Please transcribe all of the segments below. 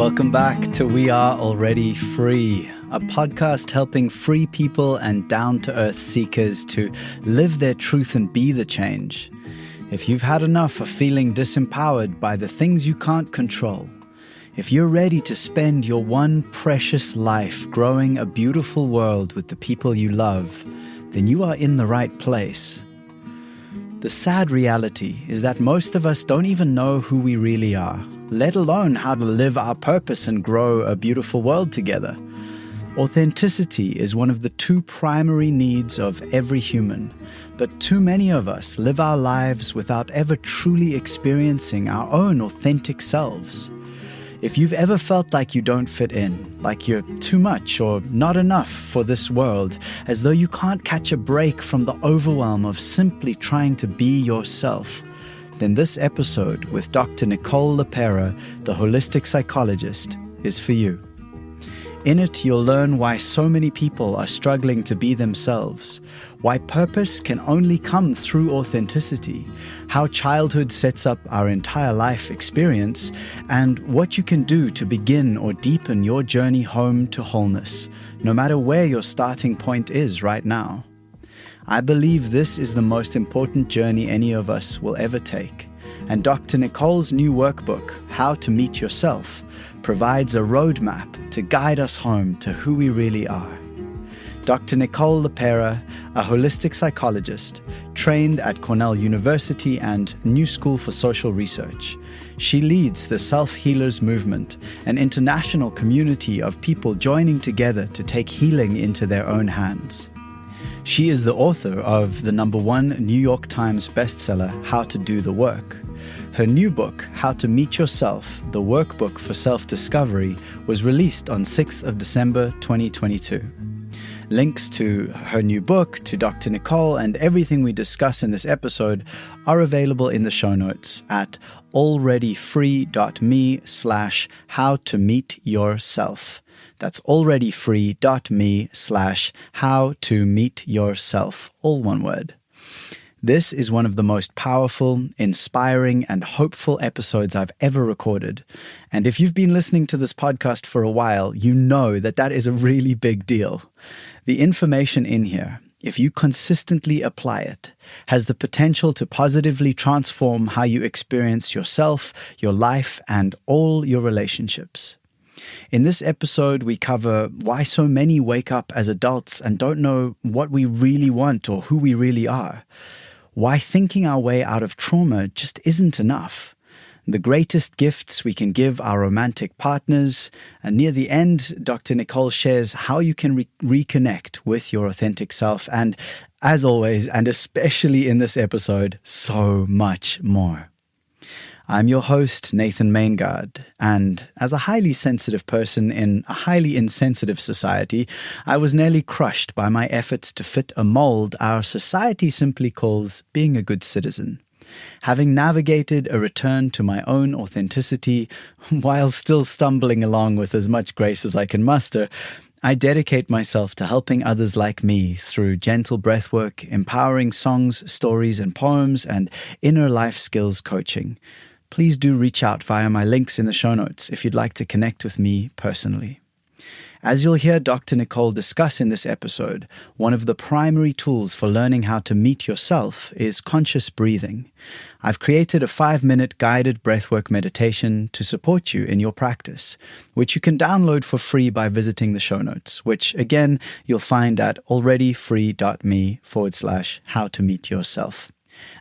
Welcome back to We Are Already Free, a podcast helping free people and down-to-earth seekers to live their truth and be the change. If you've had enough of feeling disempowered by the things you can't control, if you're ready to spend your one precious life growing a beautiful world with the people you love, then you are in the right place. The sad reality is that most of us don't even know who we really are, let alone how to live our purpose and grow a beautiful world together. Authenticity is one of the two primary needs of every human, but too many of us live our lives without ever truly experiencing our own authentic selves. If you've ever felt like you don't fit in, like you're too much or not enough for this world, as though you can't catch a break from the overwhelm of simply trying to be yourself, then this episode with Dr. Nicole LePera, the Holistic Psychologist, is for you. In it, you'll learn why so many people are struggling to be themselves, why purpose can only come through authenticity, how childhood sets up our entire life experience, and what you can do to begin or deepen your journey home to wholeness, no matter where your starting point is right now. I believe this is the most important journey any of us will ever take, and Dr. Nicole's new workbook, How to Meet Yourself, provides a roadmap to guide us home to who we really are. Dr. Nicole LePera, a holistic psychologist, trained at Cornell University and New School for Social Research. She leads the Self-Healers Movement, an international community of people joining together to take healing into their own hands. She is the author of the #1 New York Times bestseller, How to Do the Work. Her new book, How to Meet Yourself, the workbook for self-discovery, was released on 6th of December 2022. Links to her new book, to Dr. Nicole, and everything we discuss in this episode are available in the show notes at alreadyfree.me/howtomeetyourself. That's alreadyfree.me/howtomeetyourself, all one word. This is one of the most powerful, inspiring, and hopeful episodes I've ever recorded. And if you've been listening to this podcast for a while, you know that that is a really big deal. The information in here, if you consistently apply it, has the potential to positively transform how you experience yourself, your life, and all your relationships. In this episode, we cover why so many wake up as adults and don't know what we really want or who we really are. Why thinking our way out of trauma just isn't enough. The greatest gifts we can give our romantic partners. And near the end, Dr. Nicole shares how you can reconnect with your authentic self. And as always, and especially in this episode, so much more. I'm your host, Nathan Maingard, and as a highly sensitive person in a highly insensitive society, I was nearly crushed by my efforts to fit a mold our society simply calls being a good citizen. Having navigated a return to my own authenticity, while still stumbling along with as much grace as I can muster, I dedicate myself to helping others like me through gentle breathwork, empowering songs, stories, and poems, and inner life skills coaching. Please do reach out via my links in the show notes if you'd like to connect with me personally. As you'll hear Dr. Nicole discuss in this episode, one of the primary tools for learning how to meet yourself is conscious breathing. I've created a 5-minute guided breathwork meditation to support you in your practice, which you can download for free by visiting the show notes, which again, you'll find at alreadyfree.me/howtomeetyourself.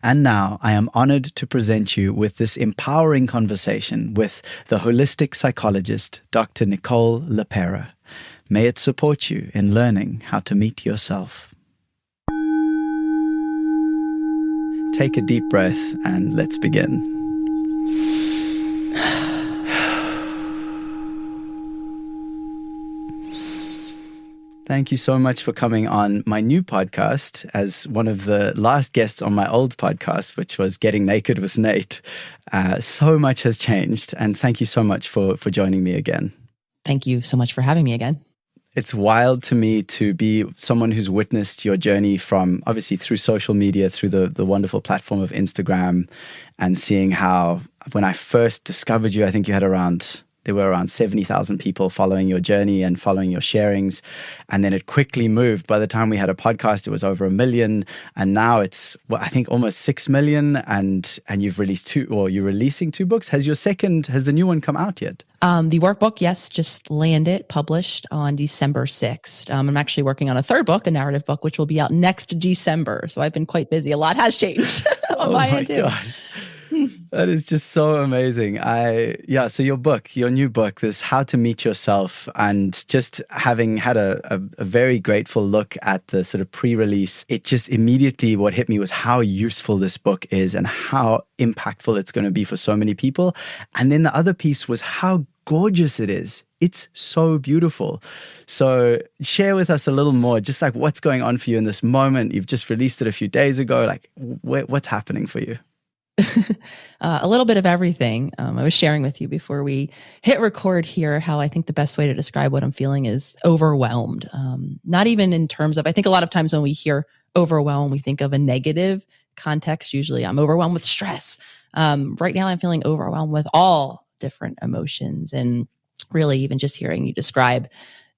And now I am honored to present you with this empowering conversation with the holistic psychologist, Dr. Nicole LePera. May it support you in learning how to meet yourself. Take a deep breath and let's begin. Thank you so much for coming on my new podcast as one of the last guests on my old podcast, which was Getting Naked with Nate. So much has changed, and thank you so much for joining me again. Thank you so much for having me again. It's wild to me to be someone who's witnessed your journey from, obviously, through social media, through the wonderful platform of Instagram, and seeing how, when I first discovered you, I think you had around there were around 70,000 people following your journey and following your sharings. And then it quickly moved. By the time we had a podcast, it was over 1 million. And now it's, I think, almost 6 million. And you've released you're releasing 2 books. Has the new one come out yet? The workbook, yes, just landed, published on December 6th. I'm actually working on a 3rd book, a narrative book, which will be out next December. So I've been quite busy. A lot has changed on my end too. God. That is just so amazing. So your new book, this How to Meet Yourself, and just having had a very grateful look at the sort of pre-release, it just immediately what hit me was how useful this book is and how impactful it's going to be for so many people. And then the other piece was how gorgeous it is. It's so beautiful. So share with us a little more, just like what's going on for you in this moment. You've just released it a few days ago. Like what's happening for you? A little bit of everything. I was sharing with you before we hit record here how I think the best way to describe what I'm feeling is overwhelmed. Not even in terms of, I think a lot of times when we hear overwhelm, we think of a negative context. Usually I'm overwhelmed with stress. Right now I'm feeling overwhelmed with all different emotions, and really even just hearing you describe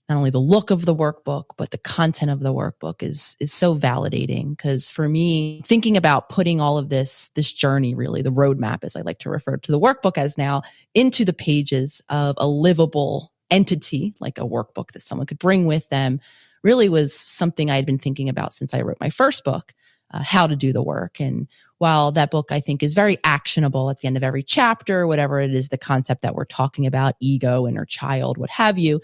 not only the look of the workbook, but the content of the workbook is so validating. Because for me, thinking about putting all of this journey, really the roadmap, as I like to refer to the workbook as now, into the pages of a livable entity, like a workbook that someone could bring with them, really was something I had been thinking about since I wrote my first book, How to Do the Work. And while that book, I think, is very actionable at the end of every chapter, whatever it is, the concept that we're talking about, ego, inner child, what have you,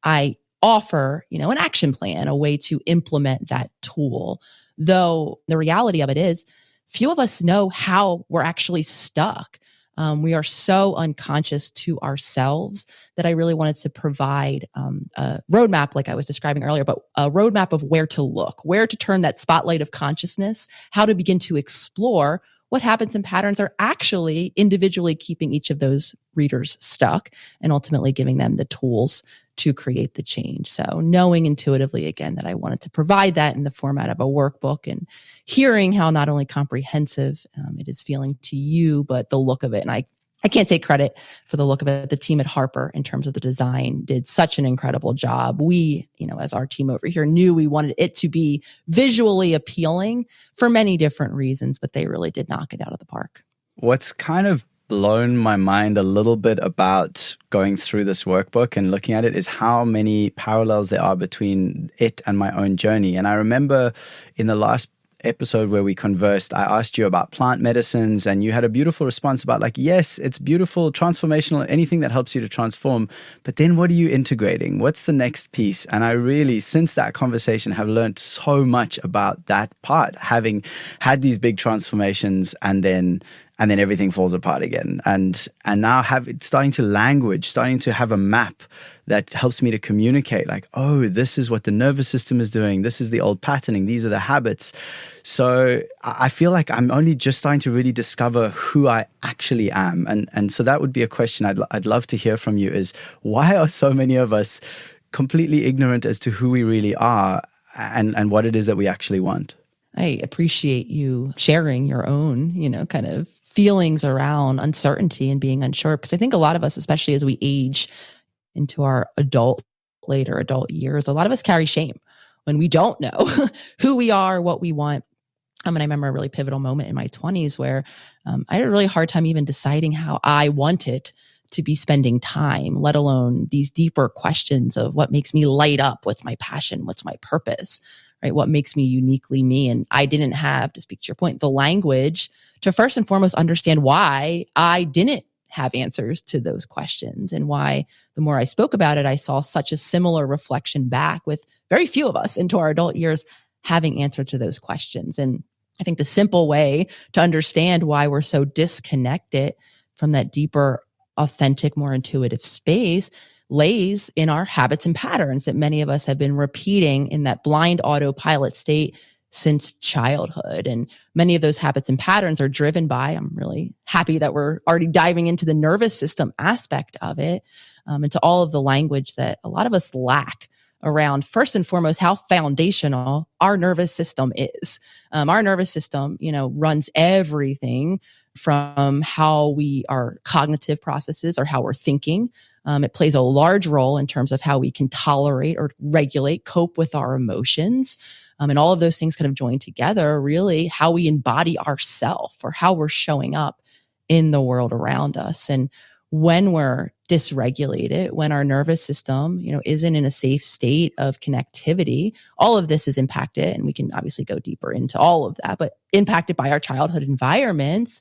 I offer, an action plan, a way to implement that tool. Though the reality of it is, few of us know how we're actually stuck. We are so unconscious to ourselves that I really wanted to provide a roadmap, like I was describing earlier, but a roadmap of where to look, where to turn that spotlight of consciousness, how to begin to explore what habits and patterns are actually individually keeping each of those readers stuck, and ultimately giving them the tools to create the change. So knowing intuitively, again, that I wanted to provide that in the format of a workbook, and hearing how not only comprehensive it is feeling to you, but the look of it. And I can't take credit for the look of it. The team at Harper, in terms of the design, did such an incredible job. We, as our team over here, knew we wanted it to be visually appealing for many different reasons, but they really did knock it out of the park. What's kind of blown my mind a little bit about going through this workbook and looking at it is how many parallels there are between it and my own journey. And I remember in the last episode where we conversed, I asked you about plant medicines, and you had a beautiful response about yes, it's beautiful, transformational, anything that helps you to transform. But then what are you integrating? What's the next piece? And I really, since that conversation, have learned so much about that part, having had these big transformations and then everything falls apart again. And now starting to have a map that helps me to communicate, this is what the nervous system is doing. This is the old patterning. These are the habits. So I feel like I'm only just starting to really discover who I actually am. And so that would be a question I'd love to hear from you is, why are so many of us completely ignorant as to who we really are and what it is that we actually want? I appreciate you sharing your own, kind of feelings around uncertainty and being unsure. Because I think a lot of us, especially as we age into our later adult years, a lot of us carry shame when we don't know who we are, what we want. And I remember a really pivotal moment in my 20s where I had a really hard time even deciding how I wanted to be spending time, let alone these deeper questions of what makes me light up, what's my passion, what's my purpose, right? What makes me uniquely me? And I didn't have, to speak to your point, the language to first and foremost understand why I didn't have answers to those questions, and why the more I spoke about it, I saw such a similar reflection back with very few of us into our adult years having answer to those questions. And I think the simple way to understand why we're so disconnected from that deeper, authentic, more intuitive space lays in our habits and patterns that many of us have been repeating in that blind autopilot state since childhood. And many of those habits and patterns are driven by, I'm really happy that we're already diving into the nervous system aspect of it, into all of the language that a lot of us lack around, first and foremost, how foundational our nervous system is. Our nervous system, runs everything from how our cognitive processes or how we're thinking, It plays a large role in terms of how we can tolerate or regulate, cope with our emotions. And all of those things kind of join together, really how we embody ourself or how we're showing up in the world around us. And when we're dysregulated, when our nervous system, isn't in a safe state of connectivity, all of this is impacted. And we can obviously go deeper into all of that, but impacted by our childhood environments,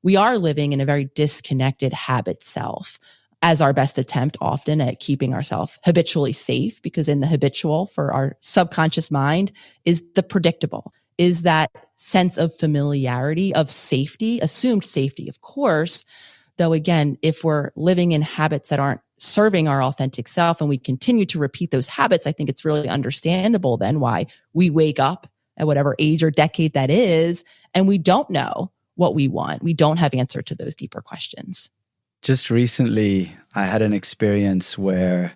we are living in a very disconnected habit self as our best attempt often at keeping ourselves habitually safe, because in the habitual for our subconscious mind is the predictable, is that sense of familiarity, of safety, assumed safety, of course. Though again, if we're living in habits that aren't serving our authentic self and we continue to repeat those habits, I think it's really understandable then why we wake up at whatever age or decade that is, and we don't know what we want. We don't have answer to those deeper questions. Just recently, I had an experience where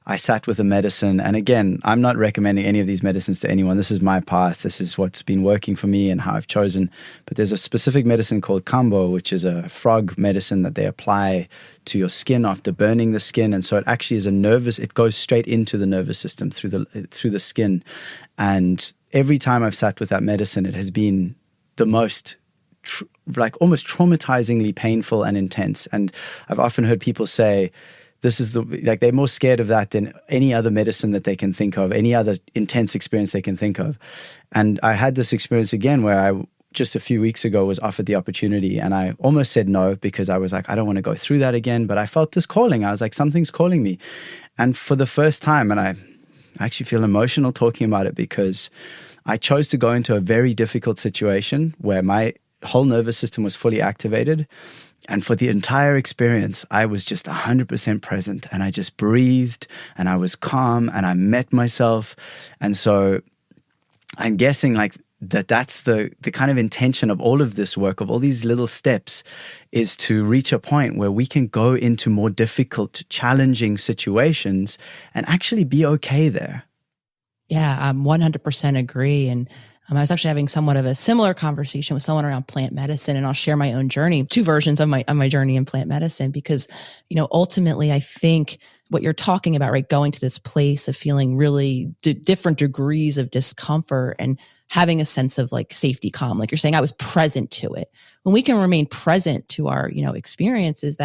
I sat with a medicine. And again, I'm not recommending any of these medicines to anyone. This is my path. This is what's been working for me and how I've chosen. But there's a specific medicine called kambo, which is a frog medicine that they apply to your skin after burning the skin. And so it actually is it goes straight into the nervous system through the skin. And every time I've sat with that medicine, it has been the most almost traumatizingly painful and intense. And I've often heard people say, this is they're more scared of that than any other medicine that they can think of, any other intense experience they can think of. And I had this experience again where I just a few weeks ago was offered the opportunity, and I almost said no because I was like, I don't want to go through that again. But I felt this calling. I was like, something's calling me. And for the first time, and I actually feel emotional talking about it, because I chose to go into a very difficult situation where my whole nervous system was fully activated. And for the entire experience, I was just 100% present, and I just breathed and I was calm and I met myself. And so I'm guessing that's the kind of intention of all of this work, of all these little steps, is to reach a point where we can go into more difficult, challenging situations and actually be okay there. Yeah, I 100% agree. And I was actually having somewhat of a similar conversation with someone around plant medicine, and I'll share my own journey, two versions of my journey in plant medicine, because, ultimately I think what you're talking about, right, going to this place of feeling really different degrees of discomfort and having a sense of safety, calm, like you're saying, I was present to it. When we can remain present to our, experiences,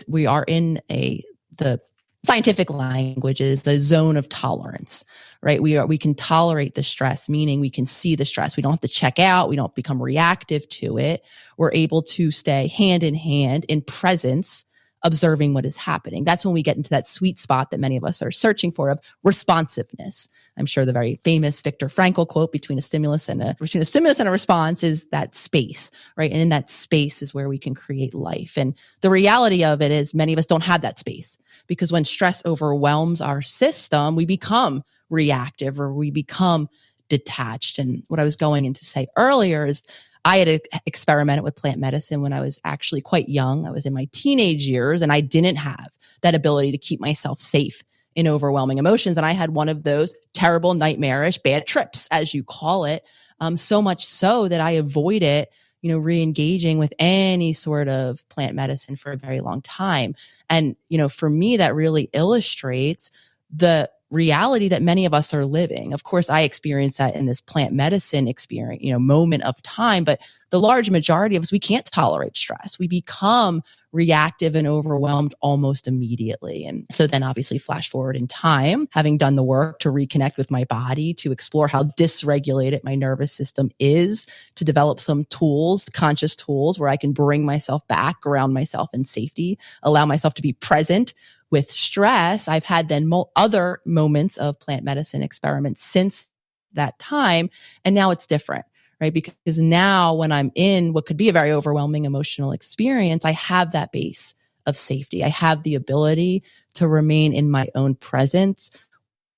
we are in the scientific language is a zone of tolerance, right? We can tolerate the stress, meaning we can see the stress. We don't have to check out. We don't become reactive to it. We're able to stay hand in hand in presence, observing what is happening. That's when we get into that sweet spot that many of us are searching for, of responsiveness. I'm sure the very famous Viktor Frankl quote, between a stimulus and a response, is that space, right? And in that space is where we can create life. And the reality of it is many of us don't have that space, because when stress overwhelms our system, we become reactive or we become detached. And what I was going in to say earlier is I had experimented with plant medicine when I was actually quite young. I was in my teenage years, and I didn't have that ability to keep myself safe in overwhelming emotions. And I had one of those terrible, nightmarish, bad trips, as you call it. So much so that I avoided, re-engaging with any sort of plant medicine for a very long time. And, for me, that really illustrates the reality that many of us are living. Of course, I experienced that in this plant medicine experience, moment of time, but the large majority of us, we can't tolerate stress. We become reactive and overwhelmed almost immediately. And so then obviously flash forward in time, having done the work to reconnect with my body, to explore how dysregulated my nervous system is, to develop some tools, conscious tools, where I can bring myself back, ground myself in safety, allow myself to be present with stress. I've had then other moments of plant medicine experiments since that time. And now it's different, right? Because now when I'm in what could be a very overwhelming emotional experience, I have that base of safety. I have the ability to remain in my own presence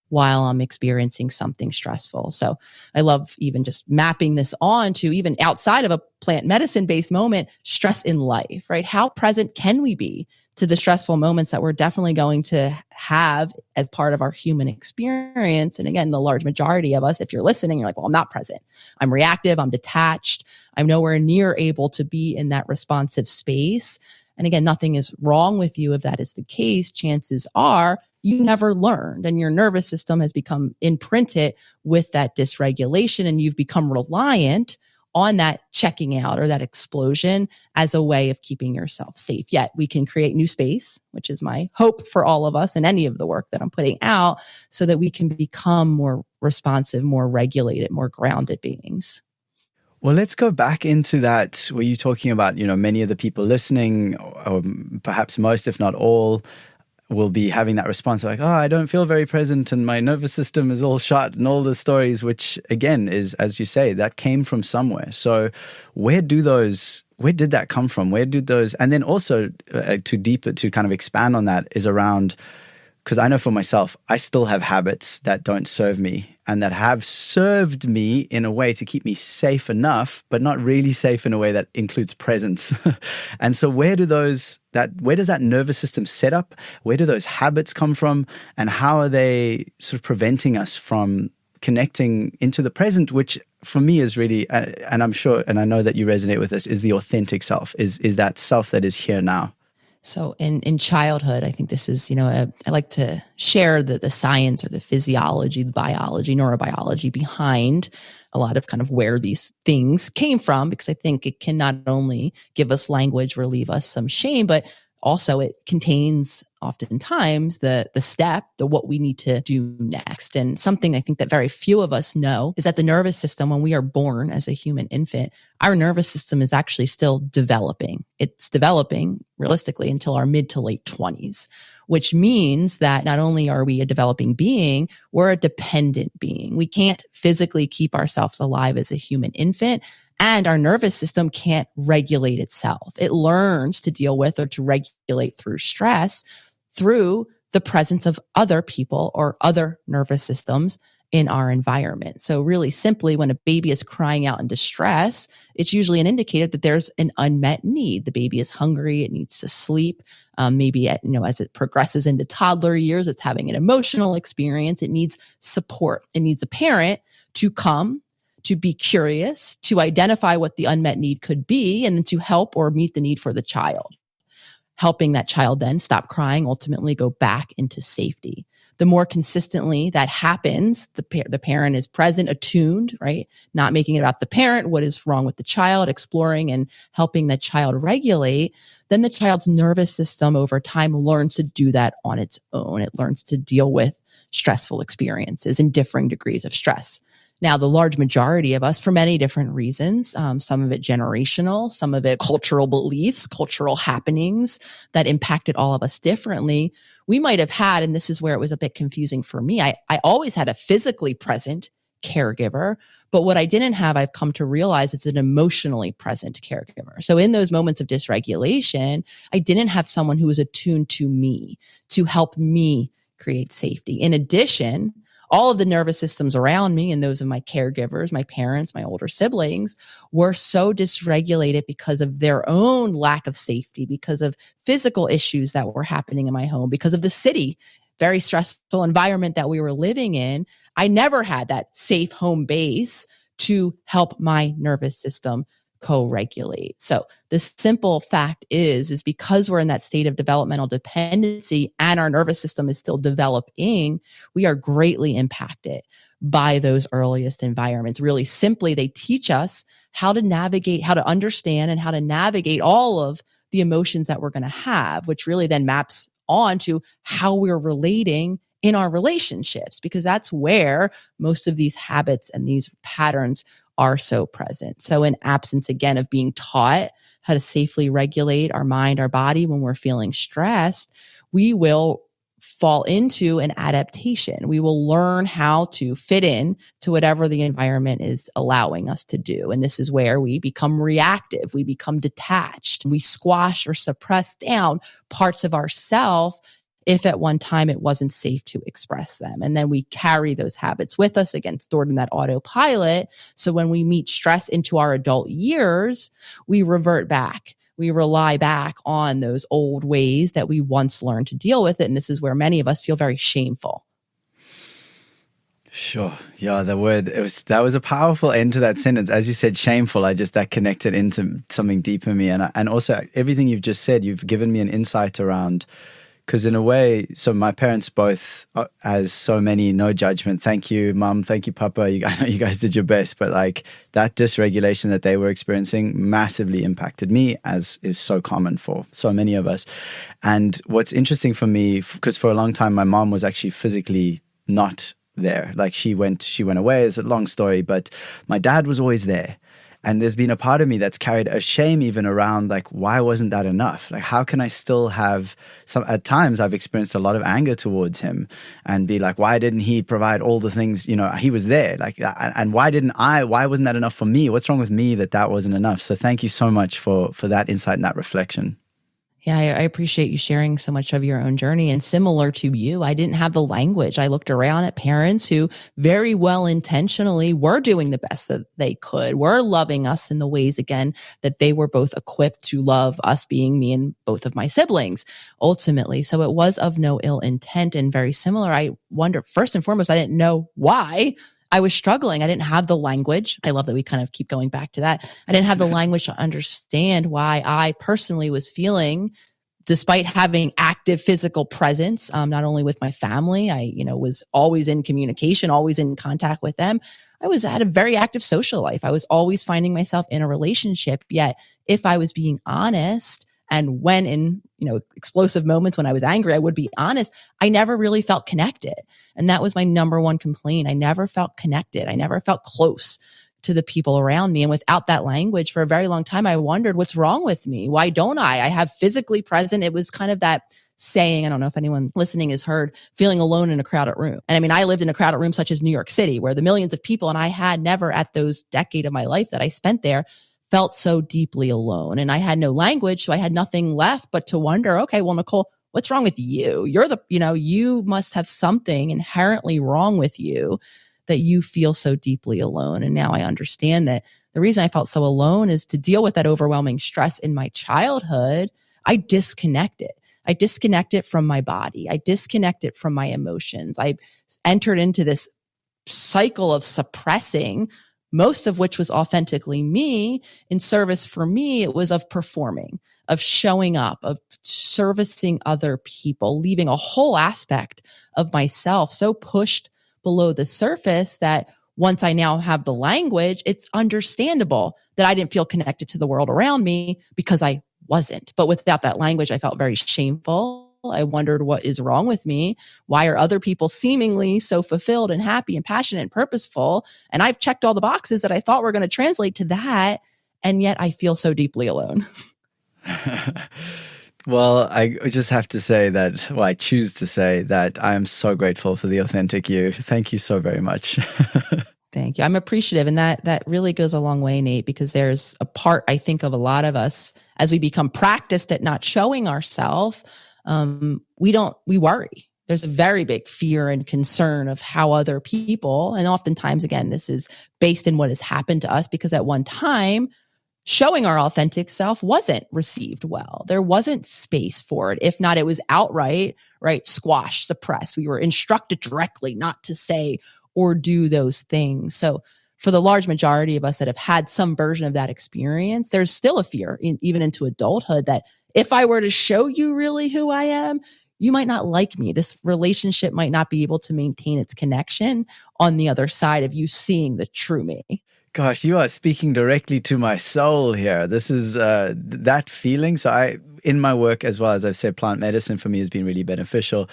while I'm experiencing something stressful. So I love even just mapping this on to even outside of a plant medicine based moment, stress in life, right? How present can we be to the stressful moments that we're definitely going to have as part of our human experience? And again, the large majority of us, if you're listening, you're like, well, I'm not present. I'm reactive. I'm detached. I'm nowhere near able to be in that responsive space. And again, nothing is wrong with you if that is the case. Chances are you never learned, and your nervous system has become imprinted with that dysregulation, and you've become reliant on that checking out or that explosion as a way of keeping yourself safe. Yet we can create new space, which is my hope for all of us in any of the work that I'm putting out, so that we can become more responsive, more regulated, more grounded beings. Well, let's go back into that. Were you talking about, many of the people listening, or perhaps most, if not all, will be having that response like, I don't feel very present and my nervous system is all shut, and all the stories, which again is, as you say, that came from somewhere. So where did that come from? Where did those, and then also to kind of expand on that is around, because I know for myself, I still have habits that don't serve me and that have served me in a way to keep me safe enough, but not really safe in a way that includes presence. And so where does that nervous system set up? Where do those habits come from? And how are they sort of preventing us from connecting into the present, which for me is really, and I'm sure, and I know that you resonate with this, is the authentic self, is that self that is here now. So in childhood, I think this is, I like to share the science or the physiology, the biology, neurobiology behind a lot of kind of where these things came from, because I think it can not only give us language, relieve us some shame, but also it contains oftentimes the what we need to do next. And something I think that very few of us know is that the nervous system, when we are born as a human infant, our nervous system is actually still developing. It's developing realistically until our mid to late 20s, which means that not only are we a developing being, we're a dependent being. We can't physically keep ourselves alive as a human infant. And our nervous system can't regulate itself. It learns to deal with or to regulate through stress through the presence of other people or other nervous systems in our environment. So really simply, when a baby is crying out in distress, it's usually an indicator that there's an unmet need. The baby is hungry. It needs to sleep. Maybe as it progresses into toddler years, it's having an emotional experience. It needs support. It needs a parent to come, to be curious, to identify what the unmet need could be, and then to help or meet the need for the child. Helping that child then stop crying, ultimately go back into safety. The more consistently that happens, the parent is present, attuned, right? Not making it about the parent, what is wrong with the child, exploring and helping the child regulate, then the child's nervous system over time learns to do that on its own. It learns to deal with stressful experiences and differing degrees of stress. Now, the large majority of us, for many different reasons, some of it generational, some of it cultural beliefs, cultural happenings that impacted all of us differently, we might have had, and this is where it was a bit confusing for me, I always had a physically present caregiver, but what I didn't have, I've come to realize, it's an emotionally present caregiver. So in those moments of dysregulation, I didn't have someone who was attuned to me, to help me create safety. In addition, all of the nervous systems around me and those of my caregivers, my parents, my older siblings, were so dysregulated because of their own lack of safety, because of physical issues that were happening in my home, because of the city, very stressful environment that we were living in. I never had that safe home base to help my nervous system co-regulate. So the simple fact is because we're in that state of developmental dependency and our nervous system is still developing, we are greatly impacted by those earliest environments. Really simply, they teach us how to navigate, how to understand, and how to navigate all of the emotions that we're going to have, which really then maps on to how we're relating in our relationships, because that's where most of these habits and these patterns are so present. So in absence, again, of being taught how to safely regulate our mind, our body when we're feeling stressed, we will fall into an adaptation. We will learn how to fit in to whatever the environment is allowing us to do. And this is where we become reactive. We become detached. We squash or suppress down parts of ourself if at one time it wasn't safe to express them. And then we carry those habits with us, again, stored in that autopilot. So when we meet stress into our adult years, we revert back. We rely back on those old ways that we once learned to deal with it. And this is where many of us feel very shameful. Sure. Yeah, that was a powerful end to that sentence. As you said, shameful. That connected into something deep in me. And also everything you've just said, you've given me an insight around, because in a way, so my parents both, as so many, no judgment. Thank you, Mum. Thank you, Papa. I know you guys did your best, but like that dysregulation that they were experiencing massively impacted me, as is so common for so many of us. And what's interesting for me, because for a long time, my mom was actually physically not there. Like she went away. It's a long story, but my dad was always there. And there's been a part of me that's carried a shame even around, like, why wasn't that enough? Like, how can I still have some, at times I've experienced a lot of anger towards him and be like, why didn't he provide all the things, he was there, like, and why wasn't that enough for me? What's wrong with me that wasn't enough? So thank you so much for that insight and that reflection. Yeah, I appreciate you sharing so much of your own journey. And similar to you, I didn't have the language. I looked around at parents who very well intentionally were doing the best that they could, were loving us in the ways, again, that they were both equipped to love us, being me and both of my siblings, ultimately. So it was of no ill intent and very similar. I wonder, first and foremost, I didn't know why I was struggling. I didn't have the language. I love that we kind of keep going back to that. I didn't have the language to understand why I personally was feeling, despite having active physical presence, not only with my family, I, was always in communication, always in contact with them. I had a very active social life. I was always finding myself in a relationship. Yet if I was being honest, and when in, explosive moments when I was angry, I would be honest, I never really felt connected. And that was my number one complaint. I never felt connected. I never felt close to the people around me. And without that language for a very long time, I wondered, what's wrong with me? Why don't I have physically present? It was kind of that saying, I don't know if anyone listening has heard, feeling alone in a crowded room. And I mean, I lived in a crowded room such as New York City, where the millions of people, and I had never at those decade of my life that I spent there, felt so deeply alone. And I had no language, so I had nothing left but to wonder, okay, well, Nicole, what's wrong with you? You must have something inherently wrong with you that you feel so deeply alone. And now I understand that the reason I felt so alone is to deal with that overwhelming stress in my childhood. I disconnected. I disconnected from my body. I disconnected from my emotions. I entered into this cycle of suppressing, most of which was authentically me. In service for me, it was of performing, of showing up, of servicing other people, leaving a whole aspect of myself so pushed below the surface that once I now have the language, it's understandable that I didn't feel connected to the world around me because I wasn't. But without that language, I felt very shameful. I wondered, what is wrong with me? Why are other people seemingly so fulfilled and happy and passionate and purposeful? And I've checked all the boxes that I thought were going to translate to that. And yet I feel so deeply alone. Well, I just have to say that, I choose to say that I am so grateful for the authentic you. Thank you so very much. Thank you. I'm appreciative. And that really goes a long way, Nate, because there's a part, I think, of a lot of us as we become practiced at not showing ourselves. We worry. There's a very big fear and concern of how other people, and oftentimes, again, this is based in what has happened to us, because at one time, showing our authentic self wasn't received well. There wasn't space for it. If not, it was outright, squashed, suppressed. We were instructed directly not to say or do those things. So for the large majority of us that have had some version of that experience, there's still a fear, even into adulthood, that if I were to show you really who I am, you might not like me. This relationship might not be able to maintain its connection on the other side of you seeing the true me. Gosh, you are speaking directly to my soul here. This is that feeling. So in my work, as well as I've said, plant medicine for me has been really beneficial.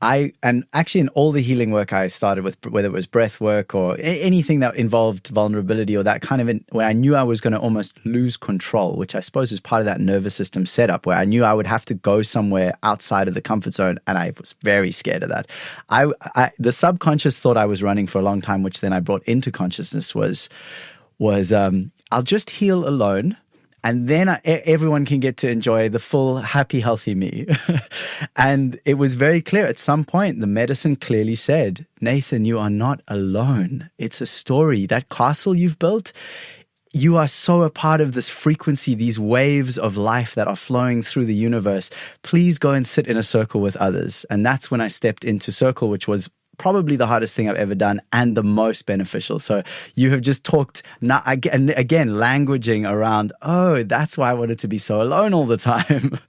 And actually in all the healing work I started with, whether it was breath work or anything that involved vulnerability or that kind of, when I knew I was going to almost lose control, which I suppose is part of that nervous system setup, where I knew I would have to go somewhere outside of the comfort zone. And I was very scared of that. The subconscious thought I was running for a long time, which then I brought into consciousness, was I'll just heal alone. And then everyone can get to enjoy the full, happy, healthy me. And it was very clear at some point, the medicine clearly said, Nathan, you are not alone. It's a story. That castle you've built, you are so a part of this frequency, these waves of life that are flowing through the universe. Please go and sit in a circle with others. And that's when I stepped into circle, which was probably the hardest thing I've ever done and the most beneficial. So you have just talked now again, languaging around, oh, that's why I wanted to be so alone all the time.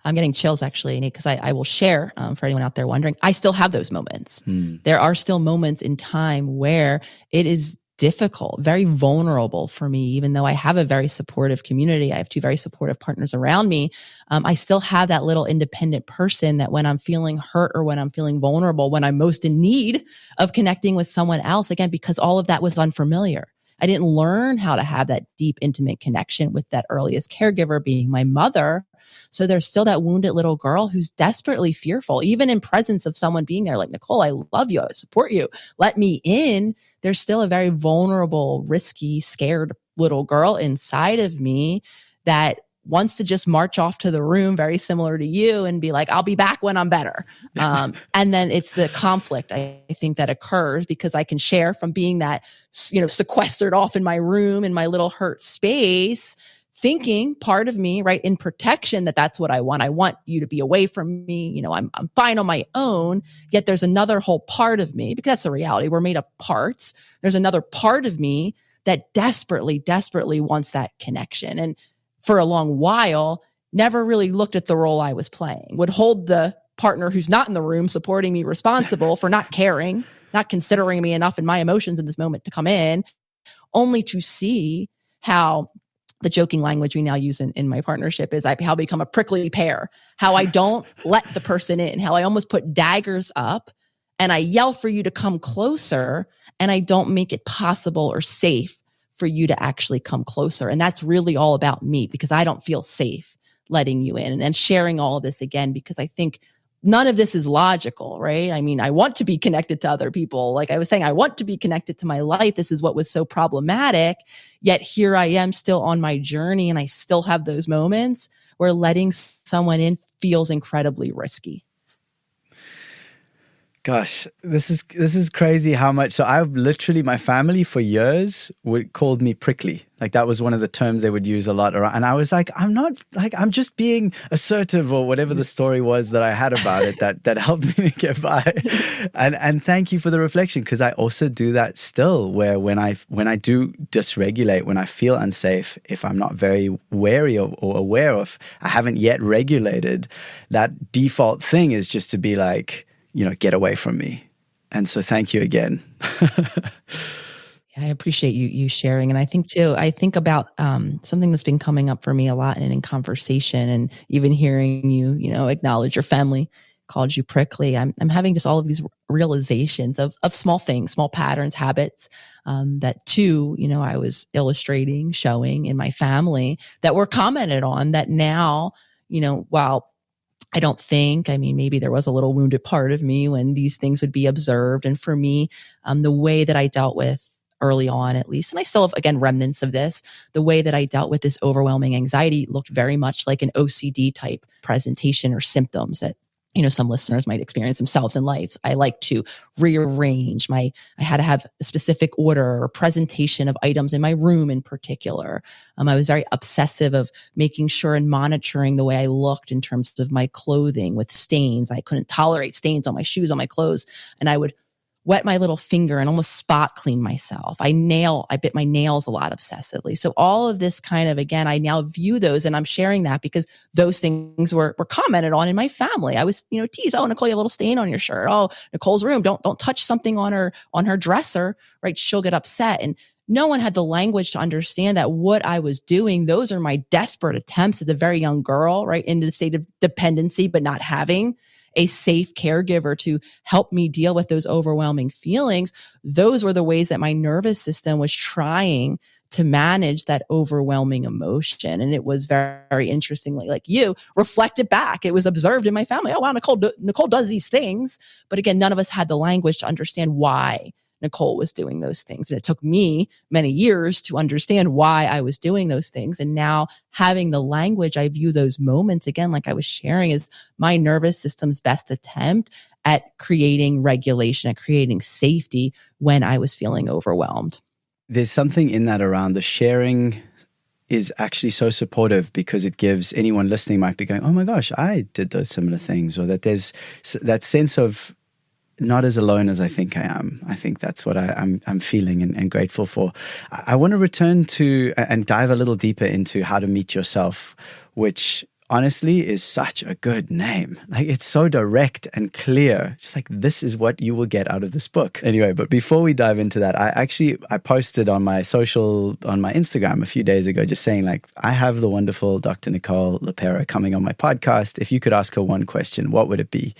I'm getting chills actually, because I will share for anyone out there wondering, I still have those moments. There are still moments in time where it is difficult, very vulnerable for me, even though I have a very supportive community. I have two very supportive partners around me. I still have that little independent person that when I'm feeling hurt or when I'm feeling vulnerable, when I'm most in need of connecting with someone else, again, because all of that was unfamiliar. I didn't learn how to have that deep, intimate connection with that earliest caregiver being my mother. So there's still that wounded little girl who's desperately fearful, even in presence of someone being there like, Nicole, I love you. I support you. Let me in. There's still a very vulnerable, risky, scared little girl inside of me that wants to just march off to the room, very similar to you, and be like, I'll be back when I'm better. And then it's the conflict, I think, that occurs because I can share from being that, sequestered off in my room, in my little hurt space, thinking part of me, right, in protection, that's what I want. I want you to be away from me. I'm fine on my own. Yet there's another whole part of me, because that's the reality. We're made of parts. There's another part of me that desperately, desperately wants that connection. And for a long while, never really looked at the role I was playing, would hold the partner who's not in the room supporting me responsible for not caring, not considering me enough in my emotions in this moment to come in, only to see how the joking language we now use in my partnership is how I become a prickly pear, how I don't let the person in, how I almost put daggers up and I yell for you to come closer and I don't make it possible or safe for you to actually come closer. And that's really all about me because I don't feel safe letting you in and sharing all of this again, because I think none of this is logical, right? I mean, I want to be connected to other people. Like I was saying, I want to be connected to my life. This is what was so problematic. Yet here I am still on my journey and I still have those moments where letting someone in feels incredibly risky. Gosh, this is crazy how much. So I've literally, my family for years called me prickly. Like that was one of the terms they would use a lot around. And I was like, I'm just being assertive or whatever the story was that I had about it that helped me to get by. And thank you for the reflection, because I also do that still, where when I do dysregulate, when I feel unsafe, if I'm not very wary or aware of, I haven't yet regulated, that default thing is just to be like, get away from me. And so thank you again. I appreciate you sharing. And I think about something that's been coming up for me a lot and in conversation, and even hearing you, acknowledge your family called you prickly. I'm having just all of these realizations of small things, small patterns, habits that too, I was illustrating, showing in my family that were commented on that now, while maybe there was a little wounded part of me when these things would be observed. And for me, the way that I dealt with early on, at least, and I still have, again, remnants of this, the way that I dealt with this overwhelming anxiety looked very much like an OCD type presentation or symptoms that, some listeners might experience themselves in life. I like to rearrange I had to have a specific order or presentation of items in my room in particular. I was very obsessive of making sure and monitoring the way I looked in terms of my clothing with stains. I couldn't tolerate stains on my shoes, on my clothes. And I would wet my little finger and almost spot clean myself. I bit my nails a lot obsessively. So all of this kind of, again, I now view those, and I'm sharing that because those things were commented on in my family. I was, teased, oh, Nicole, you have a little stain on your shirt. Oh, Nicole's room, don't touch something on her dresser, right? She'll get upset. And no one had the language to understand that what I was doing, those are my desperate attempts as a very young girl, right? Into the state of dependency, but not having a safe caregiver to help me deal with those overwhelming feelings. Those were the ways that my nervous system was trying to manage that overwhelming emotion. And it was very, very interestingly, like you reflected back. It was observed in my family. Oh, wow, Nicole does these things. But again, none of us had the language to understand why Nicole was doing those things. And it took me many years to understand why I was doing those things. And now having the language, I view those moments, again, like I was sharing, as my nervous system's best attempt at creating regulation, at creating safety when I was feeling overwhelmed. There's something in that around the sharing is actually so supportive, because it gives anyone listening might be going, oh my gosh, I did those similar things, or that there's that sense of not as alone as I think I am. I think that's what I'm feeling and grateful for. I want to return to and dive a little deeper into How to Meet Yourself, which honestly is such a good name. Like, it's so direct and clear. Just like, this is what you will get out of this book. Anyway, but before we dive into that, I posted on my Instagram a few days ago, just saying, like, I have the wonderful Dr. Nicole LePera coming on my podcast. If you could ask her one question, what would it be?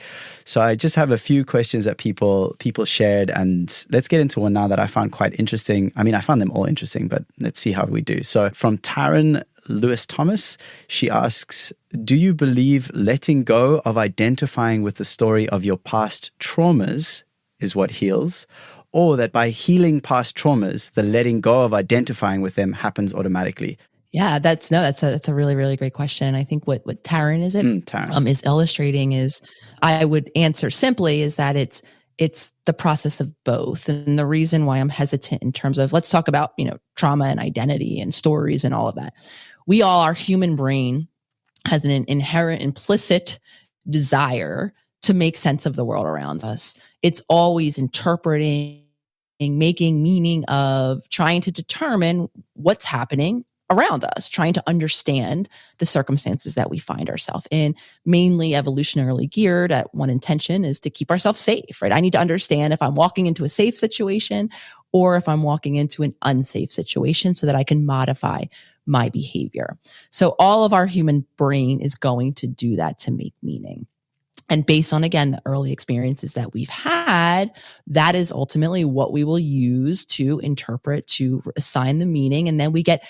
So I just have a few questions that people shared, and let's get into one now that I found quite interesting. I mean, I found them all interesting, but let's see how we do. So from Taryn Lewis Thomas, she asks, do you believe letting go of identifying with the story of your past traumas is what heals, or that by healing past traumas, the letting go of identifying with them happens automatically? Yeah, that's a really, really great question. I think what Taryn is illustrating is, I would answer simply, is that it's the process of both. And the reason why I'm hesitant in terms of, let's talk about, trauma and identity and stories and all of that. Our human brain has an inherent implicit desire to make sense of the world around us. It's always interpreting, making meaning of, trying to determine what's happening around us, trying to understand the circumstances that we find ourselves in, mainly evolutionarily geared at one intention is to keep ourselves safe, right? I need to understand if I'm walking into a safe situation or if I'm walking into an unsafe situation so that I can modify my behavior. So all of our human brain is going to do that to make meaning. And based on, again, the early experiences that we've had, that is ultimately what we will use to interpret, to assign the meaning. And then we get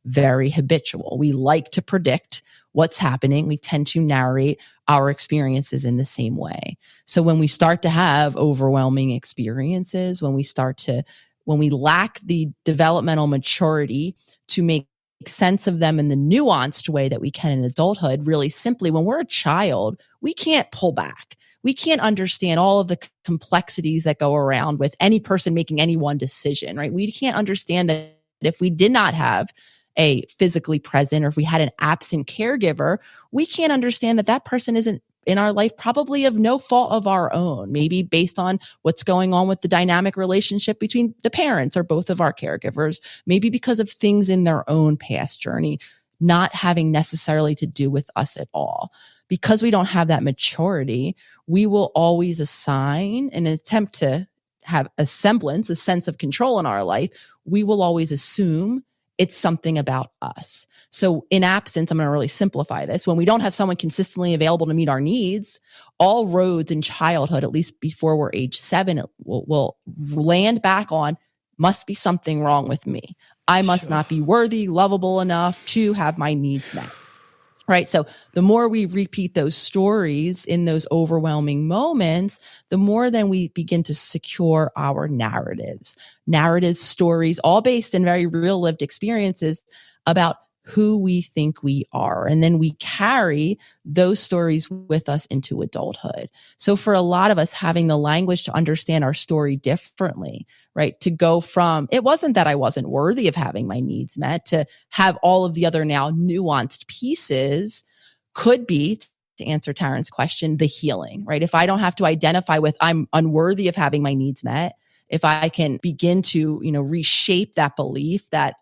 very habitual. We like to predict what's happening. We tend to narrate our experiences in the same way. So when we start to have overwhelming experiences, when we lack the developmental maturity to make sense of them in the nuanced way that we can in adulthood, really simply, when we're a child, we can't pull back. We can't understand all of the complexities that go around with any person making any one decision, right? We can't understand that if we did not have a physically present, or if we had an absent caregiver, we can't understand that that person isn't in our life, probably of no fault of our own, maybe based on what's going on with the dynamic relationship between the parents or both of our caregivers, maybe because of things in their own past journey, not having necessarily to do with us at all. Because we don't have that maturity, we will always assign, in an attempt to have a semblance, a sense of control in our life, we will always assume it's something about us. So in absence, I'm going to really simplify this. When we don't have someone consistently available to meet our needs, all roads in childhood, at least before we're age 7, will land back on, must be something wrong with me. I must not be worthy, lovable enough to have my needs met. Right. So the more we repeat those stories in those overwhelming moments, the more then we begin to secure our narratives, stories, all based in very real lived experiences about who we think we are. And then we carry those stories with us into adulthood. So for a lot of us, having the language to understand our story differently, right? To go from, it wasn't that I wasn't worthy of having my needs met, to have all of the other now nuanced pieces could be, to answer Taryn's question, the healing, right? If I don't have to identify with, I'm unworthy of having my needs met, if I can begin to, reshape that belief that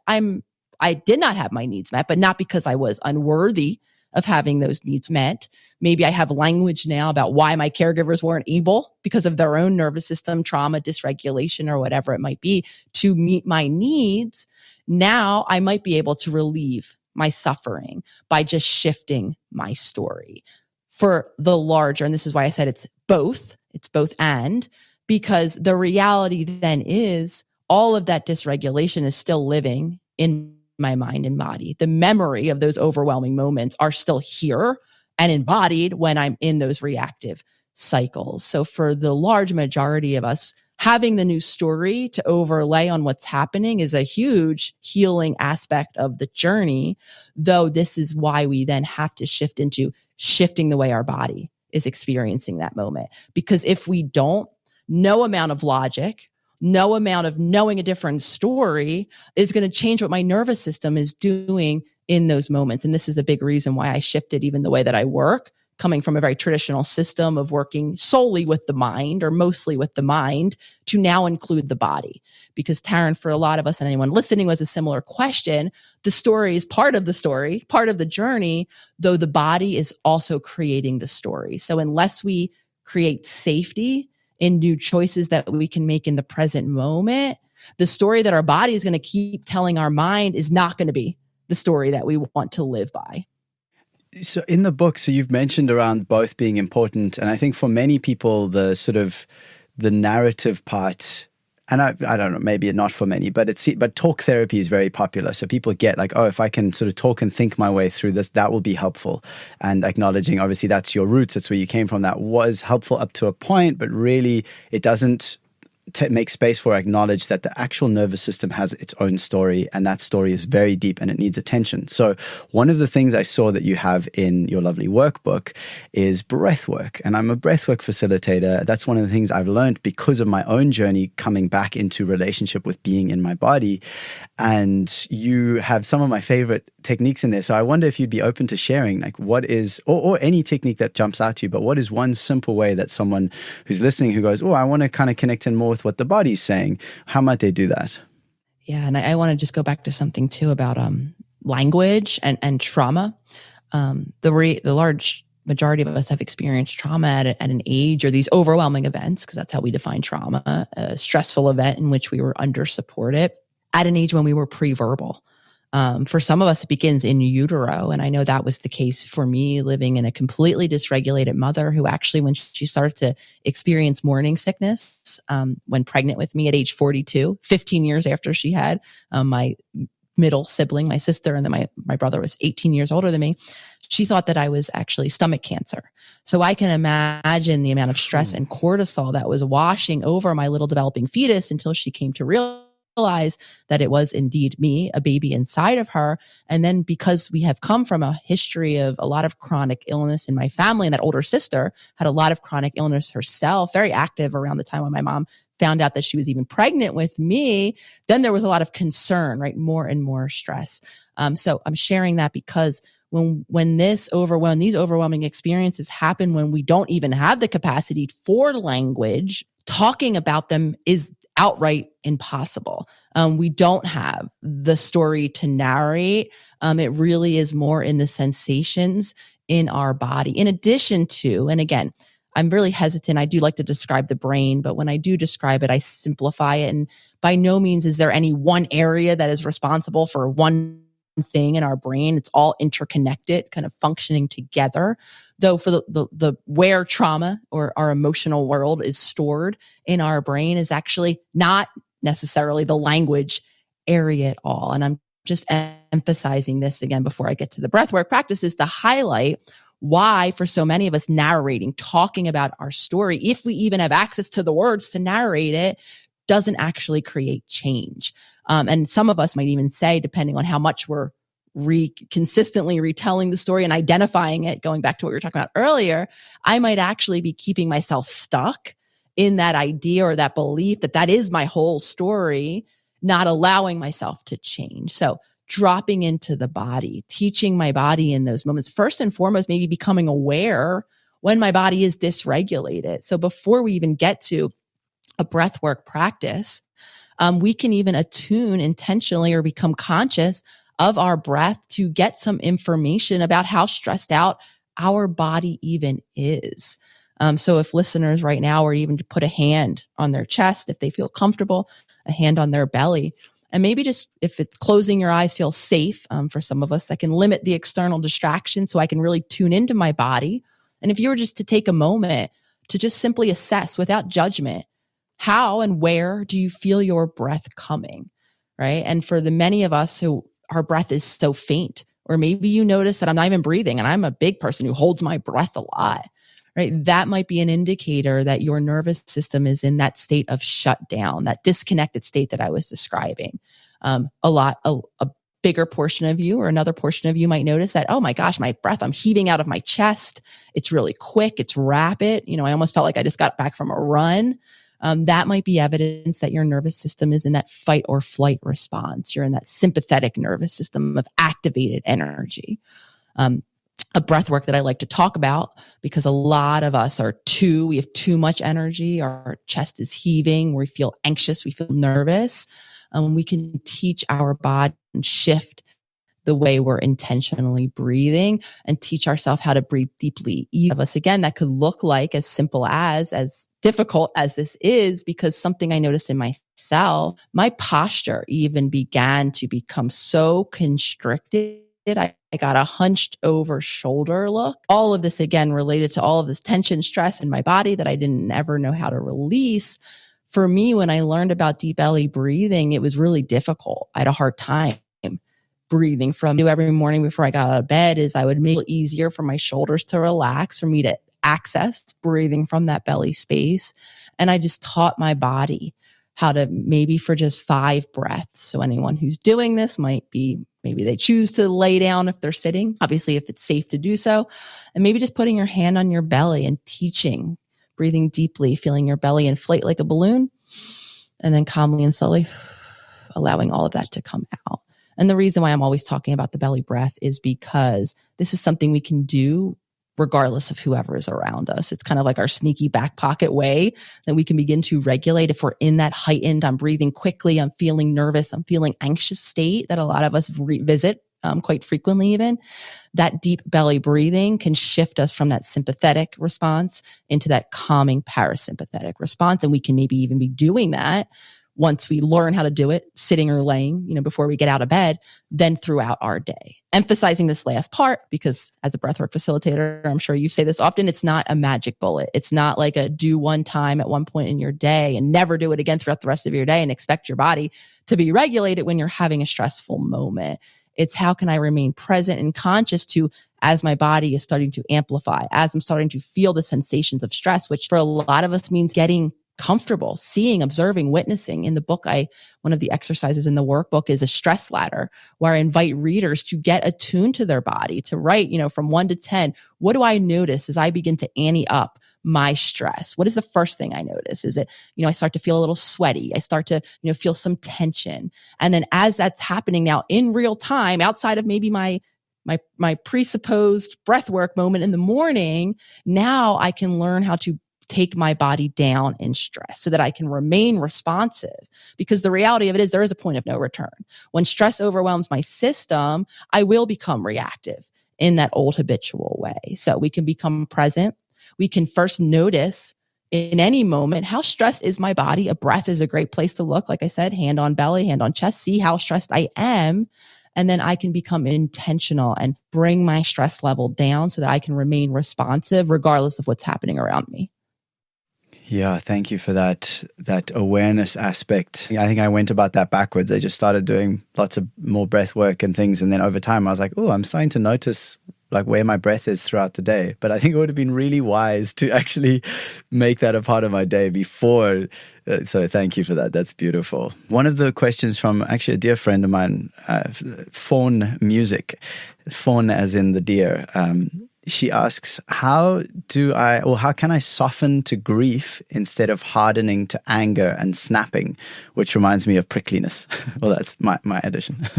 I did not have my needs met, but not because I was unworthy of having those needs met. Maybe I have language now about why my caregivers weren't able, because of their own nervous system, trauma, dysregulation, or whatever it might be, to meet my needs. Now I might be able to relieve my suffering by just shifting my story. For the larger, and this is why I said it's both and, because the reality then is all of that dysregulation is still living in my mind and body. The memory of those overwhelming moments are still here and embodied when I'm in those reactive cycles. So for the large majority of us, having the new story to overlay on what's happening is a huge healing aspect of the journey, though this is why we then have to shift into shifting the way our body is experiencing that moment. Because if we don't, no amount of logic, no amount of knowing a different story is going to change what my nervous system is doing in those moments. And this is a big reason why I shifted even the way that I work coming from a very traditional system of working solely with the mind or mostly with the mind to now include the body. Because Taryn, for a lot of us and anyone listening, was a similar question. The story is part of the story, part of the journey, though the body is also creating the story. So unless we create safety in new choices that we can make in the present moment, the story that our body is going to keep telling our mind is not going to be the story that we want to live by. So in the book, so you've mentioned around both being important. And I think for many people, the sort of the narrative part, and I don't know, maybe not for many, but talk therapy is very popular. So people get like, oh, if I can sort of talk and think my way through this, that will be helpful. And acknowledging, obviously, that's your roots. That's where you came from. That was helpful up to a point, but really it doesn't make space for acknowledge that the actual nervous system has its own story, and that story is very deep and it needs attention. So one of the things I saw that you have in your lovely workbook is breath work. And I'm a breath work facilitator. That's one of the things I've learned because of my own journey coming back into relationship with being in my body. And you have some of my favorite techniques in there. So I wonder if you'd be open to sharing like what is, or any technique that jumps out to you, but what is one simple way that someone who's listening who goes, oh, I want to kind of connect in more with what the body's saying, how might they do that? Yeah. And I want to just go back to something too about language and trauma. The large majority of us have experienced trauma at an age, or these overwhelming events, because that's how we define trauma, a stressful event in which we were under supported at an age when we were pre-verbal. For some of us, it begins in utero. And I know that was the case for me, living in a completely dysregulated mother who actually, when she started to experience morning sickness, when pregnant with me at age 42, 15 years after she had my middle sibling, my sister, and then my brother was 18 years older than me, she thought that I was actually stomach cancer. So I can imagine the amount of stress and cortisol that was washing over my little developing fetus until she came to realize that it was indeed me, a baby inside of her. And then because we have come from a history of a lot of chronic illness in my family, and that older sister had a lot of chronic illness herself, very active around the time when my mom found out that she was even pregnant with me, then there was a lot of concern, right? More and more stress. So I'm sharing that because when these overwhelming experiences happen, when we don't even have the capacity for language, talking about them is outright impossible. We don't have the story to narrate. It really is more in the sensations in our body. In addition to, and again, I'm really hesitant. I do like to describe the brain, but when I do describe it, I simplify it. And by no means is there any one area that is responsible for one thing in our brain. It's all interconnected, kind of functioning together. Though for the where trauma or our emotional world is stored in our brain is actually not necessarily the language area at all. And I'm just emphasizing this again before I get to the breathwork practices to highlight why for so many of us narrating, talking about our story, if we even have access to the words to narrate it, doesn't actually create change. And some of us might even say, depending on how much we're consistently retelling the story and identifying it, going back to what we were talking about earlier, I might actually be keeping myself stuck in that idea or that belief that that is my whole story, not allowing myself to change. So dropping into the body, teaching my body in those moments, first and foremost, maybe becoming aware when my body is dysregulated. So before we even get to a breathwork practice, we can even attune intentionally or become conscious of our breath to get some information about how stressed out our body even is. So if listeners right now are even to put a hand on their chest, if they feel comfortable, a hand on their belly, and maybe just if it's closing your eyes feels safe for some of us, I can limit the external distraction so I can really tune into my body. And if you were just to take a moment to just simply assess without judgment, how and where do you feel your breath coming, right? And for the many of us who our breath is so faint, or maybe you notice that I'm not even breathing and I'm a big person who holds my breath a lot, right? That might be an indicator that your nervous system is in that state of shutdown, that disconnected state that I was describing. A bigger portion of you or another portion of you might notice that, oh my gosh, my breath, I'm heaving out of my chest. It's really quick. It's rapid. I almost felt like I just got back from a run. That might be evidence that your nervous system is in that fight or flight response. You're in that sympathetic nervous system of activated energy. a breath work that I like to talk about, because a lot of us we have too much energy. Our chest is heaving. We feel anxious. We feel nervous. We can teach our body and shift the way we're intentionally breathing and teach ourselves how to breathe deeply. Each of us, again, that could look like as simple as difficult as this is, because something I noticed in myself, my posture even began to become so constricted. I got a hunched over shoulder look. All of this, again, related to all of this tension, stress in my body that I didn't ever know how to release. For me, when I learned about deep belly breathing, it was really difficult. I had a hard time breathing from every morning before I got out of bed. Is I would make it easier for my shoulders to relax, for me to access breathing from that belly space. And I just taught my body how to, maybe for just 5 breaths. So anyone who's doing this might be, maybe they choose to lay down if they're sitting, obviously if it's safe to do so. And maybe just putting your hand on your belly and teaching, breathing deeply, feeling your belly inflate like a balloon, and then calmly and slowly allowing all of that to come out. And the reason why I'm always talking about the belly breath is because this is something we can do regardless of whoever is around us. It's kind of like our sneaky back pocket way that we can begin to regulate if we're in that heightened, I'm breathing quickly, I'm feeling nervous, I'm feeling anxious state that a lot of us revisit quite frequently even. That deep belly breathing can shift us from that sympathetic response into that calming parasympathetic response. And we can maybe even be doing that once we learn how to do it, sitting or laying, before we get out of bed, then throughout our day. Emphasizing this last part, because as a breathwork facilitator, I'm sure you say this often, it's not a magic bullet. It's not like a do one time at one point in your day and never do it again throughout the rest of your day and expect your body to be regulated when you're having a stressful moment. It's how can I remain present and conscious to, as my body is starting to amplify, as I'm starting to feel the sensations of stress, which for a lot of us means getting comfortable, seeing, observing, witnessing. In the book, one of the exercises in the workbook is a stress ladder, where I invite readers to get attuned to their body, to write, from 1 to 10, what do I notice as I begin to ante up my stress? What is the first thing I notice? Is it, I start to feel a little sweaty. I start to, feel some tension. And then as that's happening now in real time, outside of maybe my presupposed breath work moment in the morning, now I can learn how to take my body down in stress so that I can remain responsive. Because the reality of it is there is a point of no return. When stress overwhelms my system, I will become reactive in that old habitual way. So we can become present. We can first notice in any moment, how stressed is my body? A breath is a great place to look. Like I said, hand on belly, hand on chest, see how stressed I am. And then I can become intentional and bring my stress level down so that I can remain responsive regardless of what's happening around me. Yeah, thank you for that awareness aspect. I think I went about that backwards. I just started doing lots of more breath work and things. And then over time, I was like, oh, I'm starting to notice like where my breath is throughout the day. But I think it would have been really wise to actually make that a part of my day before. So thank you for that. That's beautiful. One of the questions from actually a dear friend of mine, Fawn Music, Fawn as in the deer, she asks, how can I soften to grief instead of hardening to anger and snapping, which reminds me of prickliness. Well, that's my addition.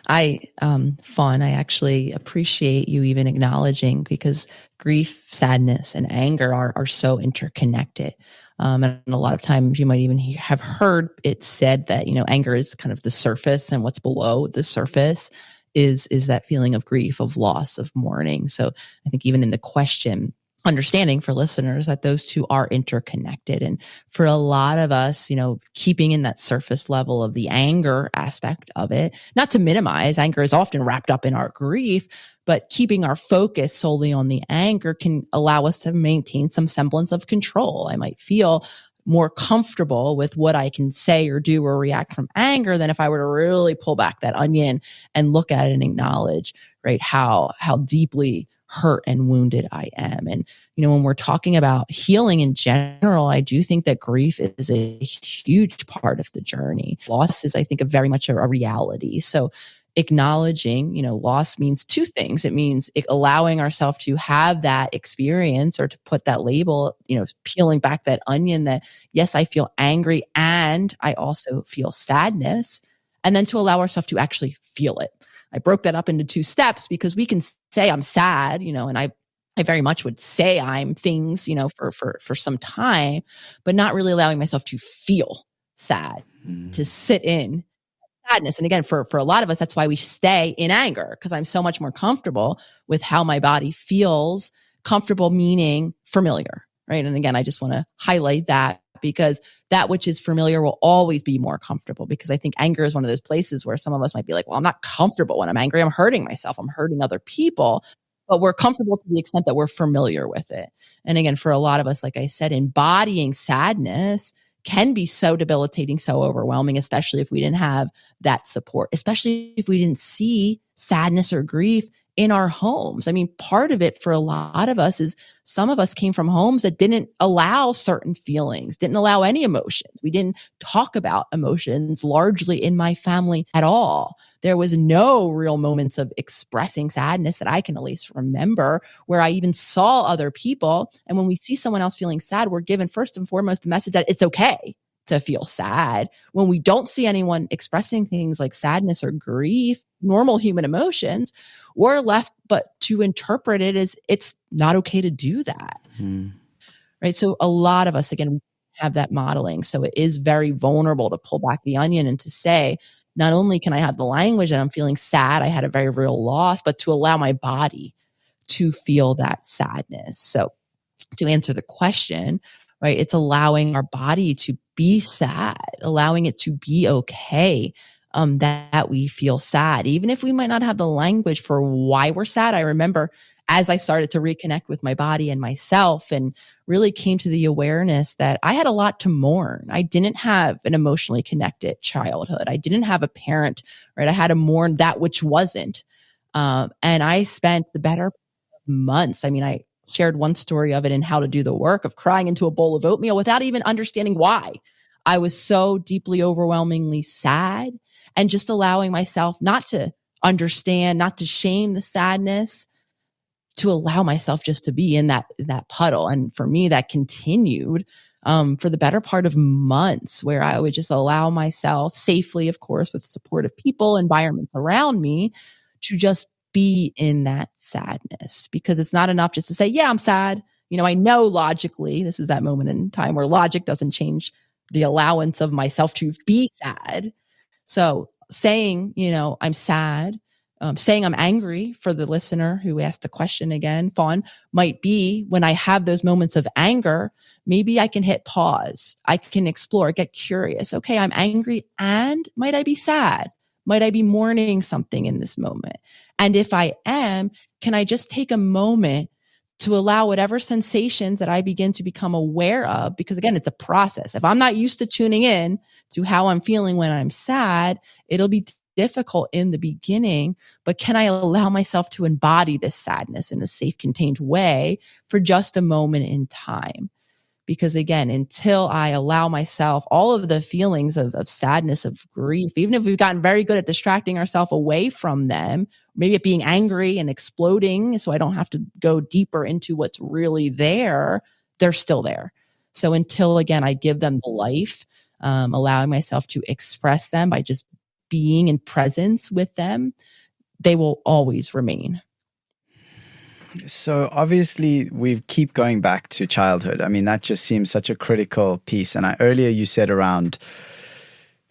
Fawn, I actually appreciate you even acknowledging, because grief, sadness, and anger are so interconnected. And a lot of times you might even have heard it said that, anger is kind of the surface, and what's below the surface is that feeling of grief, of loss, of mourning. So I think even in the question, understanding for listeners that those two are interconnected. And for a lot of us, keeping in that surface level of the anger aspect of it, not to minimize, anger is often wrapped up in our grief, but keeping our focus solely on the anger can allow us to maintain some semblance of control. I might feel more comfortable with what I can say or do or react from anger than if I were to really pull back that onion and look at it and acknowledge, right, how deeply hurt and wounded I am. And, when we're talking about healing in general, I do think that grief is a huge part of the journey. Loss is, I think, very much a reality. So acknowledging, loss means two things. It means allowing ourselves to have that experience, or to put that label, peeling back that onion that, yes, I feel angry and I also feel sadness. And then to allow ourselves to actually feel it. I broke that up into 2 steps because we can say I'm sad, and I very much would say I'm things, for some time, but not really allowing myself to feel sad, to sit in sadness. And again, for a lot of us, that's why we stay in anger, because I'm so much more comfortable with how my body feels. Comfortable meaning familiar, right? And again, I just want to highlight that, because that which is familiar will always be more comfortable, because I think anger is one of those places where some of us might be like, well, I'm not comfortable when I'm angry. I'm hurting myself. I'm hurting other people. But we're comfortable to the extent that we're familiar with it. And again, for a lot of us, like I said, embodying sadness can be so debilitating, so overwhelming, especially if we didn't have that support, especially if we didn't see sadness or grief in our homes. I mean, part of it for a lot of us is some of us came from homes that didn't allow certain feelings, didn't allow any emotions. We didn't talk about emotions largely in my family at all. There was no real moments of expressing sadness that I can at least remember, where I even saw other people. And when we see someone else feeling sad, we're given first and foremost the message that it's okay to feel sad. When we don't see anyone expressing things like sadness or grief, normal human emotions, we're left but to interpret it as it's not okay to do that. Right? So a lot of us, again, have that modeling. So it is very vulnerable to pull back the onion and to say, not only can I have the language that I'm feeling sad, I had a very real loss, but to allow my body to feel that sadness. So to answer the question, right, it's allowing our body to be sad, allowing it to be okay, that we feel sad, even if we might not have the language for why we're sad. I remember as I started to reconnect with my body and myself, and really came to the awareness that I had a lot to mourn. I didn't have an emotionally connected childhood. I didn't have a parent, right? I had to mourn that which wasn't. And I spent the better months. I mean, I shared one story of it in How to Do the Work, of crying into a bowl of oatmeal without even understanding why. I was so deeply, overwhelmingly sad, and just allowing myself not to understand, not to shame the sadness, to allow myself just to be in that puddle. And for me, that continued for the better part of months, where I would just allow myself safely, of course, with supportive people, environments around me, to just be in that sadness. Because it's not enough just to say, yeah, I'm sad. I know logically, this is that moment in time where logic doesn't change the allowance of myself to be sad. So saying, I'm sad, saying I'm angry, for the listener who asked the question again, Fawn, might be when I have those moments of anger, maybe I can hit pause. I can explore, get curious. Okay, I'm angry, and might I be sad? Might I be mourning something in this moment? And if I am, can I just take a moment to allow whatever sensations that I begin to become aware of? Because again, it's a process. If I'm not used to tuning in to how I'm feeling when I'm sad, it'll be difficult in the beginning, but can I allow myself to embody this sadness in a safe, contained way for just a moment in time? Because again, until I allow myself all of the feelings of sadness, of grief, even if we've gotten very good at distracting ourselves away from them, maybe at being angry and exploding, so I don't have to go deeper into what's really there, they're still there. So until, again, I give them the life, allowing myself to express them by just being in presence with them, they will always remain. So obviously we keep going back to childhood. I mean, that just seems such a critical piece. And earlier you said around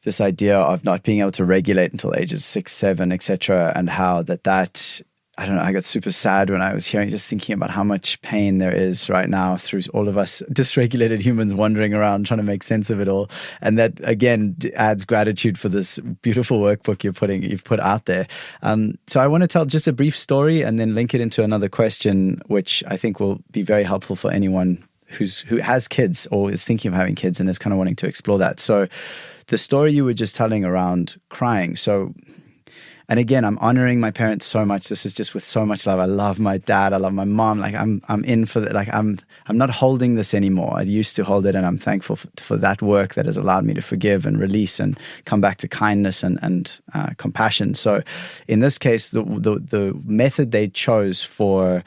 this idea of not being able to regulate until ages 6, 7, etc., and how that I don't know, I got super sad when I was just thinking about how much pain there is right now through all of us dysregulated humans wandering around trying to make sense of it all. And that, again, adds gratitude for this beautiful workbook you've put out there. So I want to tell just a brief story and then link it into another question, which I think will be very helpful for anyone who has kids or is thinking of having kids and is kind of wanting to explore that. So the story you were just telling around crying. And again, I'm honoring my parents so much. This is just with so much love. I love my dad. I love my mom. Like I'm in for that. Like I'm not holding this anymore. I used to hold it, and I'm thankful for that work that has allowed me to forgive and release and come back to kindness and compassion. So, in this case, the method they chose for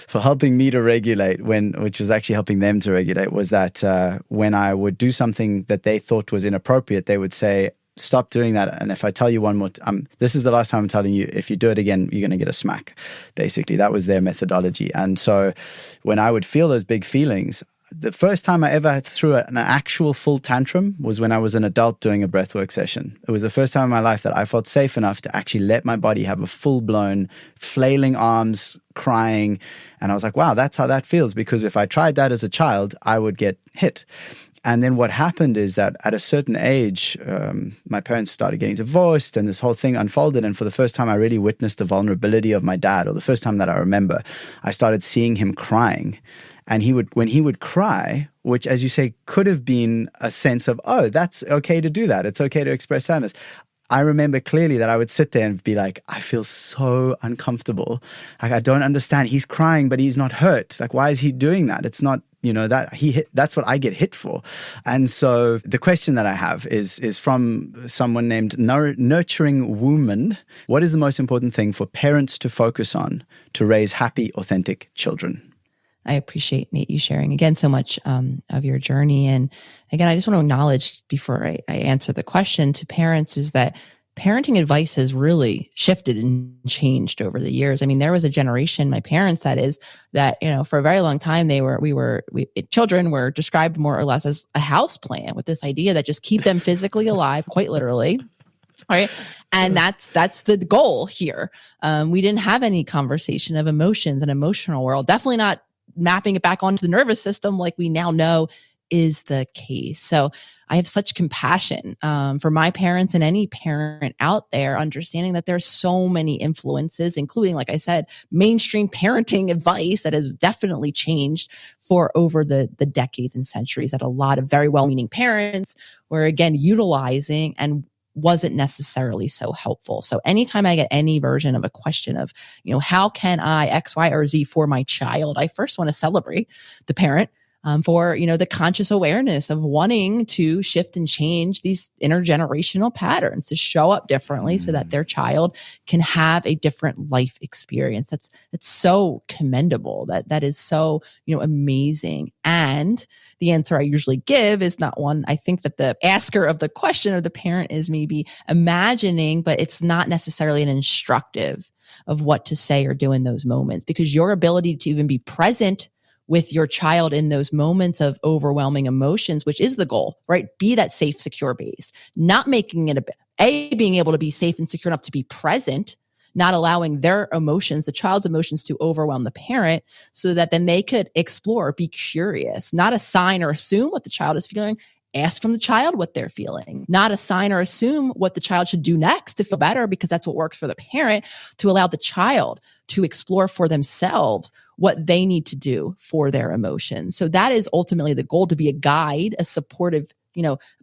helping me to regulate, which was actually helping them to regulate, was that when I would do something that they thought was inappropriate, they would say, stop doing that. And if I tell you one more, this is the last time I'm telling you, if you do it again, you're going to get a smack. Basically, that was their methodology. And so when I would feel those big feelings, the first time I ever threw an actual full tantrum was when I was an adult doing a breathwork session. It was the first time in my life that I felt safe enough to actually let my body have a full-blown flailing arms, crying. And I was like, wow, that's how that feels. Because if I tried that as a child, I would get hit. And then what happened is that at a certain age, my parents started getting divorced and this whole thing unfolded. And for the first time, I really witnessed the vulnerability of my dad, or the first time that I remember, I started seeing him crying. And when he would cry, which, as you say, could have been a sense of, oh, that's okay to do that. It's okay to express sadness. I remember clearly that I would sit there and be like, I feel so uncomfortable. Like, I don't understand. He's crying, but he's not hurt. Like, why is he doing that? It's not, that's what I get hit for. And so the question that I have is from someone named Nurturing Woman. What is the most important thing for parents to focus on to raise happy, authentic children? I appreciate, Nate, you sharing again so much of your journey. And again, I just want to acknowledge before I answer the question to parents is that parenting advice has really shifted and changed over the years. I mean, there was a generation, my parents, that is, that, for a very long time, children were described more or less as a house plant, with this idea that just keep them physically alive, quite literally. Right. And that's the goal here. We didn't have any conversation of emotions and emotional world, definitely not mapping it back onto the nervous system like we now know is the case. So I have such compassion for my parents and any parent out there, understanding that there's so many influences, including, like I said, mainstream parenting advice that has definitely changed for over the decades and centuries, that a lot of very well-meaning parents were, again, utilizing and wasn't necessarily so helpful. So anytime I get any version of a question of, how can I X, Y, or Z for my child, I first want to celebrate the parent for, the conscious awareness of wanting to shift and change these intergenerational patterns to show up differently so that their child can have a different life experience. It's so commendable. That is so, amazing. And the answer I usually give is not one I think that the asker of the question or the parent is maybe imagining, but it's not necessarily an instructive of what to say or do in those moments, because your ability to even be present with your child in those moments of overwhelming emotions, which is the goal, right? Be that safe, secure base, not making it being able to be safe and secure enough to be present, not allowing their emotions, the child's emotions, to overwhelm the parent, so that then they could explore, be curious, not assign or assume what the child is feeling. Ask from the child what they're feeling, not assign or assume what the child should do next to feel better, because that's what works for the parent, to allow the child to explore for themselves what they need to do for their emotions. So that is ultimately the goal, to be a guide, a supportive,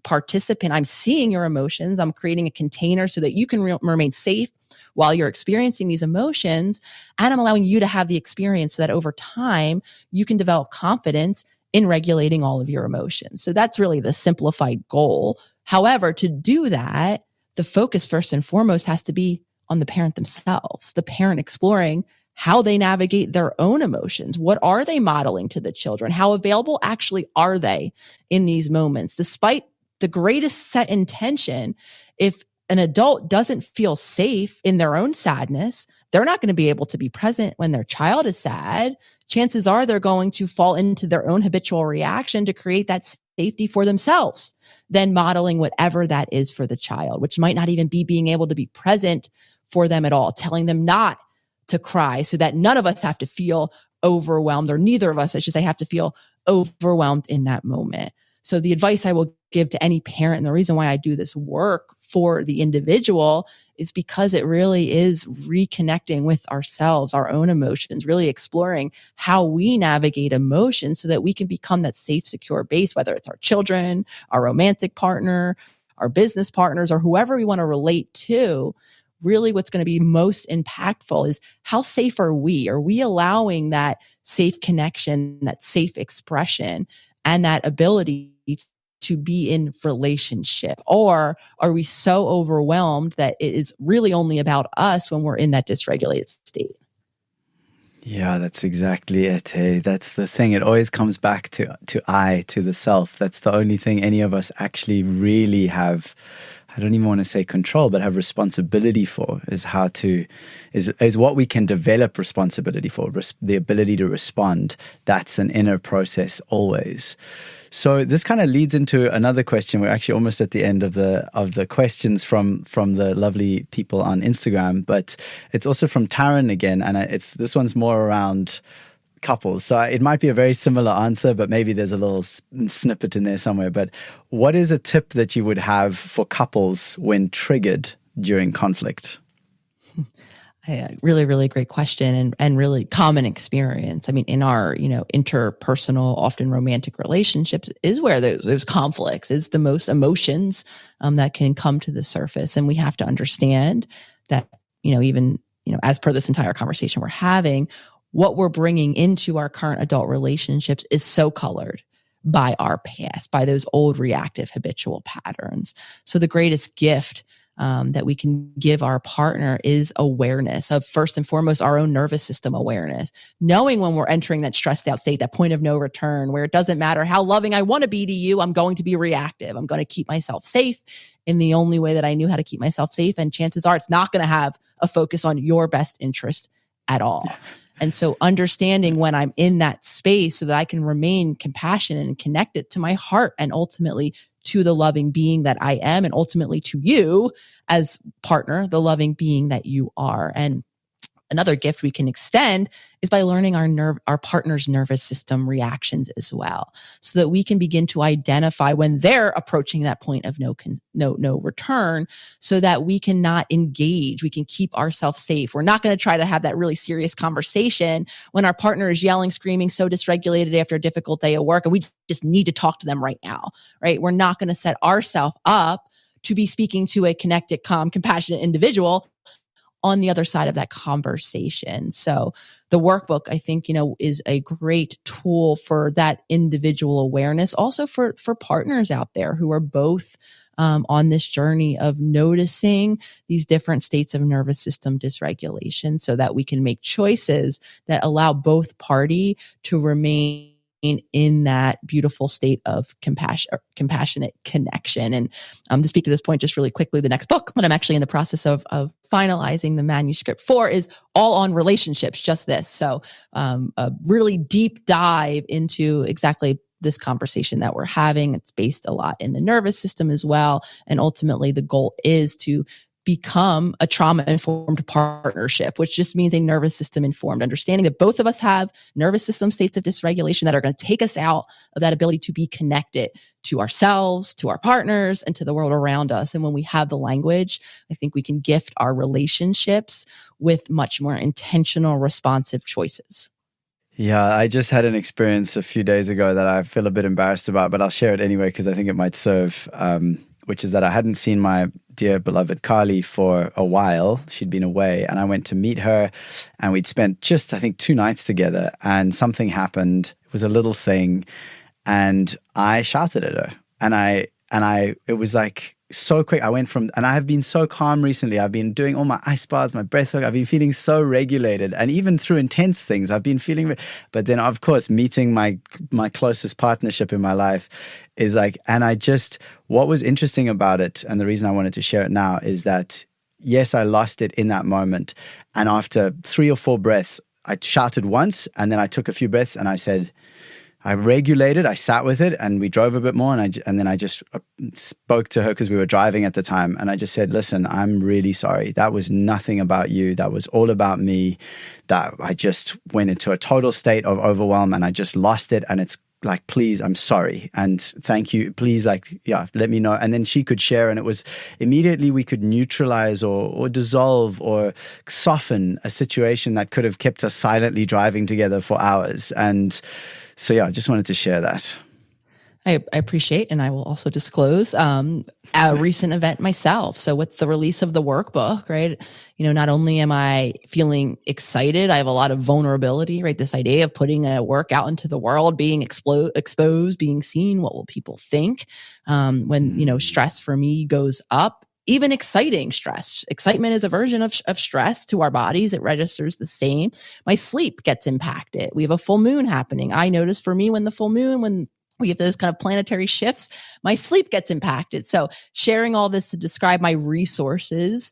participant. I'm seeing your emotions. I'm creating a container so that you can remain safe while you're experiencing these emotions. And I'm allowing you to have the experience so that over time you can develop confidence in regulating all of your emotions. So that's really the simplified goal. However, to do that, the focus first and foremost has to be on the parent themselves, the parent exploring how they navigate their own emotions. What are they modeling to the children? How available actually are they in these moments? Despite the greatest set intention, if an adult doesn't feel safe in their own sadness, they're not going to be able to be present when their child is sad. Chances are they're going to fall into their own habitual reaction to create that safety for themselves, then modeling whatever that is for the child, which might not even be being able to be present for them at all, telling them not to cry so that none of us have to feel overwhelmed, or neither of us, I should say, have to feel overwhelmed in that moment. So the advice I will give to any parent, and the reason why I do this work for the individual, is because it really is reconnecting with ourselves, our own emotions, really exploring how we navigate emotions so that we can become that safe, secure base, whether it's our children, our romantic partner, our business partners, or whoever we want to relate to. Really what's going to be most impactful is how safe are we? Are we allowing that safe connection, that safe expression, and that ability to be in relationship? Or are we so overwhelmed that it is really only about us when we're in that dysregulated state? Yeah, that's exactly it. Hey, that's the thing. It always comes back to I, to the self. That's the only thing any of us actually really have I don't even want to say control, but have responsibility for, is what we can develop responsibility for, the ability to respond. That's an inner process always. So this kind of leads into another question. We're actually almost at the end of the questions from the lovely people on Instagram, but it's also from Taryn again, and this one's more around couples. So it might be a very similar answer, but maybe there's a little snippet in there somewhere. But what is a tip that you would have for couples when triggered during conflict? Really, really great question and really common experience. I mean, in our, interpersonal, often romantic relationships is where those conflicts is the most emotions that can come to the surface. And we have to understand that, even, as per this entire conversation we're having, what we're bringing into our current adult relationships is so colored by our past, by those old reactive habitual patterns. So the greatest gift that we can give our partner is awareness of, first and foremost, our own nervous system awareness, knowing when we're entering that stressed out state, that point of no return, where it doesn't matter how loving I want to be to you, I'm going to be reactive. I'm going to keep myself safe in the only way that I knew how to keep myself safe. And chances are it's not going to have a focus on your best interest at all. Yeah. And so understanding when I'm in that space so that I can remain compassionate and connected to my heart and ultimately to the loving being that I am, and ultimately to you as partner, the loving being that you are. And another gift we can extend is by learning our partner's nervous system reactions as well, so that we can begin to identify when they're approaching that point of no return, so that we cannot engage. We can keep ourselves safe. We're not going to try to have that really serious conversation when our partner is yelling, screaming, so dysregulated after a difficult day at work, and we just need to talk to them right now, right? We're not going to set ourselves up to be speaking to a connected, calm, compassionate individual on the other side of that conversation. So the workbook, I think, is a great tool for that individual awareness, also for partners out there who are both on this journey of noticing these different states of nervous system dysregulation, so that we can make choices that allow both party to remain in that beautiful state of compassionate connection. And to speak to this point just really quickly, the next book that I'm actually in the process of finalizing the manuscript for is all on relationships, just this. So a really deep dive into exactly this conversation that we're having. It's based a lot in the nervous system as well. And ultimately the goal is to become a trauma-informed partnership, which just means a nervous system-informed understanding that both of us have nervous system states of dysregulation that are going to take us out of that ability to be connected to ourselves, to our partners, and to the world around us. And when we have the language, I think we can gift our relationships with much more intentional, responsive choices. Yeah, I just had an experience a few days ago that I feel a bit embarrassed about, but I'll share it anyway because I think it might serve, which is that I hadn't seen my dear beloved Carly for a while. She'd been away, and I went to meet her, and we'd spent just, I think, 2 nights together, and something happened. It was a little thing, and I shouted at her, and it was like so quick. And I have been so calm recently. I've been doing all my ice baths, my breath work. I've been feeling so regulated, and even through intense things, I've been feeling. But then, of course, meeting my closest partnership in my life is like, and what was interesting about it, and the reason I wanted to share it now is that, yes, I lost it in that moment. And after 3 or 4 breaths, I shouted once, and then I took a few breaths, and I said, I regulated, I sat with it, and we drove a bit more. And then I just spoke to her because we were driving at the time. And I just said, listen, I'm really sorry. That was nothing about you. That was all about me. That I just went into a total state of overwhelm, and I just lost it. And it's like, please, I'm sorry. And thank you. Please, let me know. And then she could share, and it was immediately we could neutralize or dissolve or soften a situation that could have kept us silently driving together for hours. And so, yeah, I just wanted to share that. I appreciate, and I will also disclose a recent event myself. So with the release of the workbook, right, not only am I feeling excited, I have a lot of vulnerability, right? This idea of putting a work out into the world, being exposed, being seen, what will people think? When, stress for me goes up, even exciting stress. Excitement is a version of stress to our bodies. It registers the same. My sleep gets impacted. We have a full moon happening. I notice for me when we have those kind of planetary shifts, my sleep gets impacted. So sharing all this to describe my resources,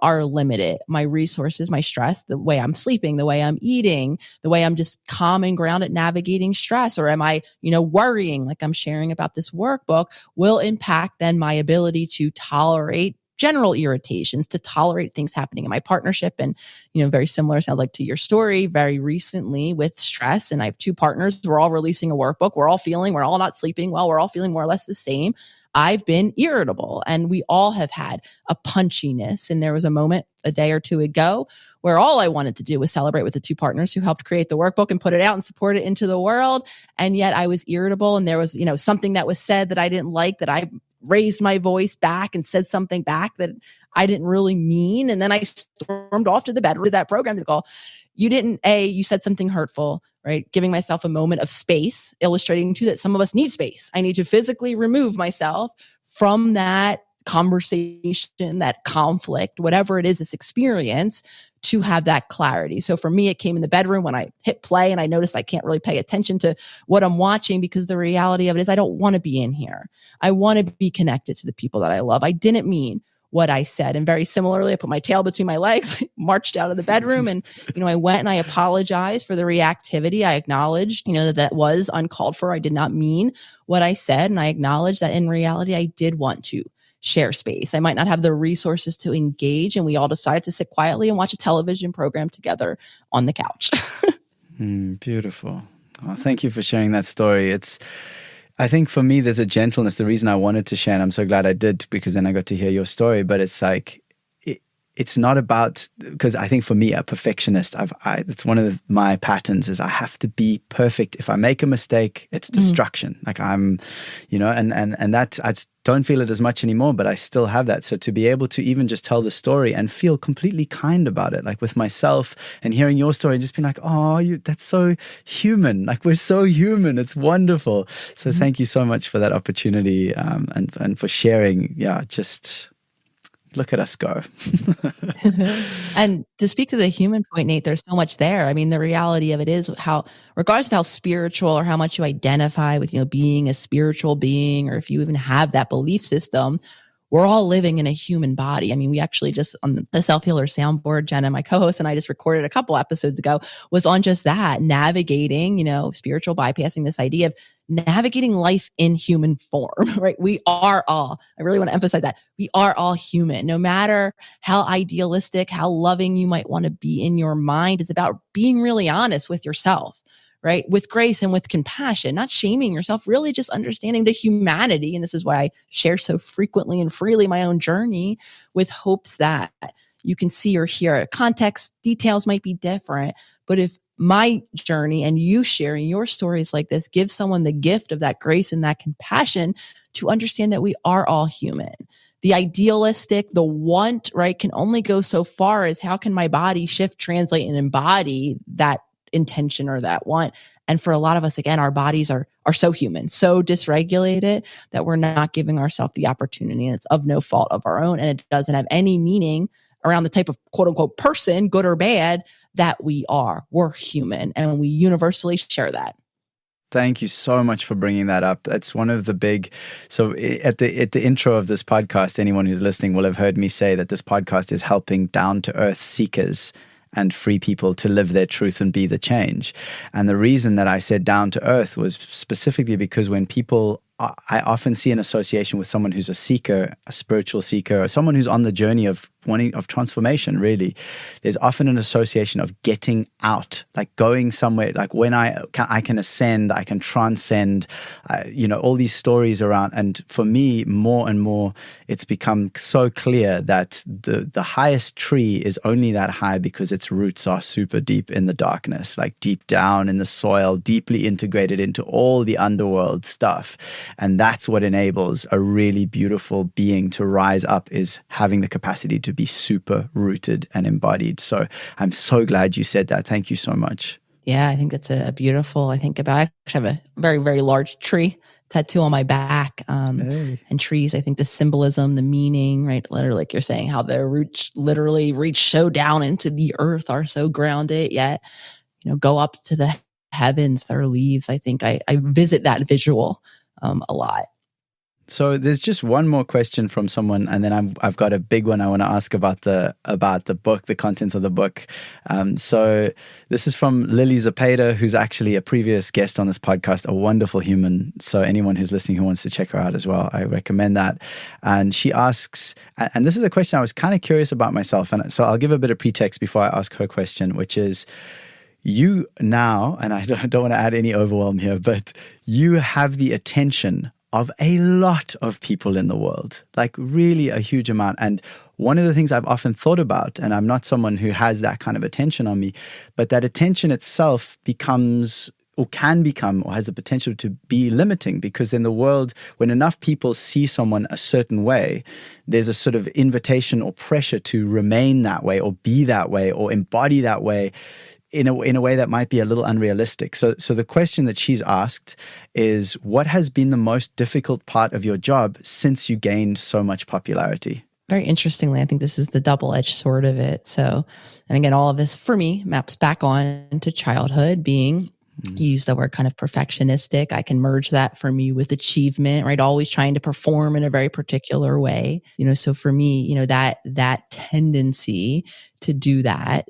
are limited. My resources, my stress, the way I'm sleeping, the way I'm eating, the way I'm just calm and grounded navigating stress, or am I, worrying like I'm sharing about this workbook, will impact then my ability to tolerate general irritations, to tolerate things happening in my partnership. And, very similar, sounds like to your story, very recently with stress. And I have two partners. We're all releasing a workbook. We're all not sleeping well. We're all feeling more or less the same. I've been irritable, and we all have had a punchiness. And there was a moment a day or two ago where all I wanted to do was celebrate with the two partners who helped create the workbook and put it out and support it into the world. And yet I was irritable. And there was, something that was said that I didn't like, that I raised my voice back and said something back that I didn't really mean. And then I stormed off to the bedroom, that program to call. You said something hurtful, right? Giving myself a moment of space, illustrating too that some of us need space. I need to physically remove myself from that conversation, that conflict, whatever it is, this experience, to have that clarity. So for me, it came in the bedroom when I hit play and I noticed I can't really pay attention to what I'm watching, because the reality of it is I don't want to be in here. I want to be connected to the people that I love. I didn't mean what I said. And very similarly, I put my tail between my legs, marched out of the bedroom, and, I went and I apologized for the reactivity. I acknowledged, that was uncalled for. I did not mean what I said. And I acknowledged that in reality, I did want to share space. I might not have the resources to engage. And we all decided to sit quietly and watch a television program together on the couch. Beautiful. Well, thank you for sharing that story. I think for me, there's a gentleness. The reason I wanted to share, and I'm so glad I did, because then I got to hear your story, but it's like, it's not about, because I think for me, a perfectionist, it's one of my patterns is I have to be perfect. If I make a mistake, it's destruction. Like I'm, and that I don't feel it as much anymore, but I still have that. So to be able to even just tell the story and feel completely kind about it, like with myself, and hearing your story, just being like, oh, that's so human. Like we're so human. It's wonderful. So thank you so much for that opportunity, and for sharing. Yeah, just look at us go. And to speak to the human point, Nate, there's so much there. I mean, the reality of it is regardless of how spiritual or how much you identify with, being a spiritual being, or if you even have that belief system, we're all living in a human body. I mean, we actually just on the Self Healer soundboard, Jenna, my co-host, and I just recorded a couple episodes ago, was on just that, navigating, spiritual bypassing, this idea of navigating life in human form, right? We are all, I really want to emphasize that, we are all human. No matter how idealistic, how loving you might want to be in your mind, it's about being really honest with yourself, right? With grace and with compassion, not shaming yourself, really just understanding the humanity. And this is why I share so frequently and freely my own journey, with hopes that you can see or hear. Context, details might be different, but if my journey and you sharing your stories like this gives someone the gift of that grace and that compassion to understand that we are all human. The idealistic, the want, right, can only go so far as how can my body shift, translate, and embody that intention or that want. And for a lot of us, again, our bodies are so human, so dysregulated, that we're not giving ourselves the opportunity, and it's of no fault of our own. And it doesn't have any meaning around the type of quote unquote person, good or bad, that we are. We're human, and we universally share that. Thank you so much for bringing that up. That's one of the big, so at the intro of this podcast, anyone who's listening will have heard me say that this podcast is helping down to earth seekers and free people to live their truth and be the change. And the reason that I said down to earth was specifically because when people, I often see an association with someone who's a seeker, a spiritual seeker, or someone who's on the journey of transformation, really. There's often an association of getting out, like going somewhere, like when I can ascend, I can transcend, all these stories around. And for me, more and more, it's become so clear that the highest tree is only that high because its roots are super deep in the darkness, like deep down in the soil, deeply integrated into all the underworld stuff. And that's what enables a really beautiful being to rise up, is having the capacity to be super rooted and embodied. So I'm so glad you said that. Thank you so much. Yeah, I think that's a beautiful, I actually have a very, very large tree tattoo on my back. And trees, I think the symbolism, the meaning, right? Literally, like you're saying, how the roots literally reach so down into the earth, are so grounded, yet, go up to the heavens, there are leaves. I think I visit that visual a lot. So there's just one more question from someone, and then I've got a big one I want to ask about the book, the contents of the book. So this is from Lily Zapata, who's actually a previous guest on this podcast, a wonderful human. So anyone who's listening who wants to check her out as well, I recommend that. And she asks, and this is a question I was kind of curious about myself, and so I'll give a bit of pretext before I ask her question, which is, you now, and I don't want to add any overwhelm here, but you have the attention of a lot of people in the world, like really a huge amount. And one of the things I've often thought about, and I'm not someone who has that kind of attention on me, but that attention itself becomes or can become or has the potential to be limiting, because in the world, when enough people see someone a certain way, there's a sort of invitation or pressure to remain that way or be that way or embody that way in a way that might be a little unrealistic. So the question that she's asked is, what has been the most difficult part of your job since you gained so much popularity? Very interestingly, I think this is the double-edged sword of it. So, and again, all of this for me maps back on to childhood being, you use the word kind of perfectionistic. I can merge that for me with achievement, right? Always trying to perform in a very particular way. So for me, that tendency to do that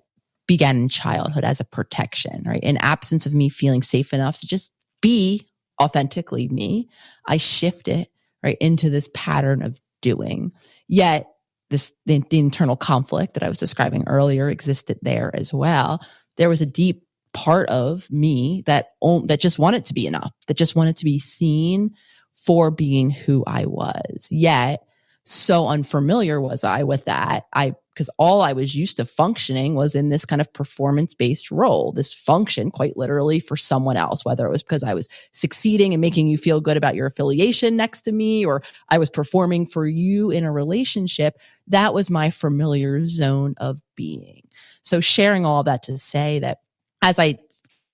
began in childhood as a protection, right? In absence of me feeling safe enough to just be authentically me, I shift it right into this pattern of doing. Yet the internal conflict that I was describing earlier existed there as well. There was a deep part of me that just wanted to be enough, that just wanted to be seen for being who I was. Yet so unfamiliar was I with that. Because all I was used to functioning was in this kind of performance-based role, this function quite literally for someone else, whether it was because I was succeeding and making you feel good about your affiliation next to me, or I was performing for you in a relationship. That was my familiar zone of being. So sharing all of that to say that as I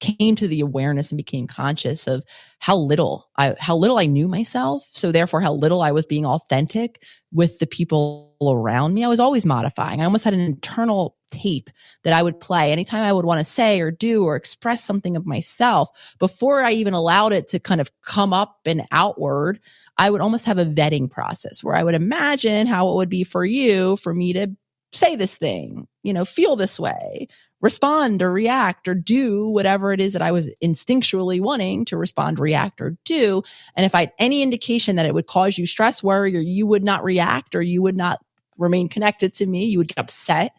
came to the awareness and became conscious of how little I knew myself, so therefore how little I was being authentic with the people around me, I was always modifying. I almost had an internal tape that I would play anytime I would want to say or do or express something of myself. Before I even allowed it to kind of come up and outward, I would almost have a vetting process where I would imagine how it would be for me to say this thing, feel this way, respond or react or do whatever it is that I was instinctually wanting to respond, react, or do. And if I had any indication that it would cause you stress, worry, or you would not react, or you would not remain connected to me, you would get upset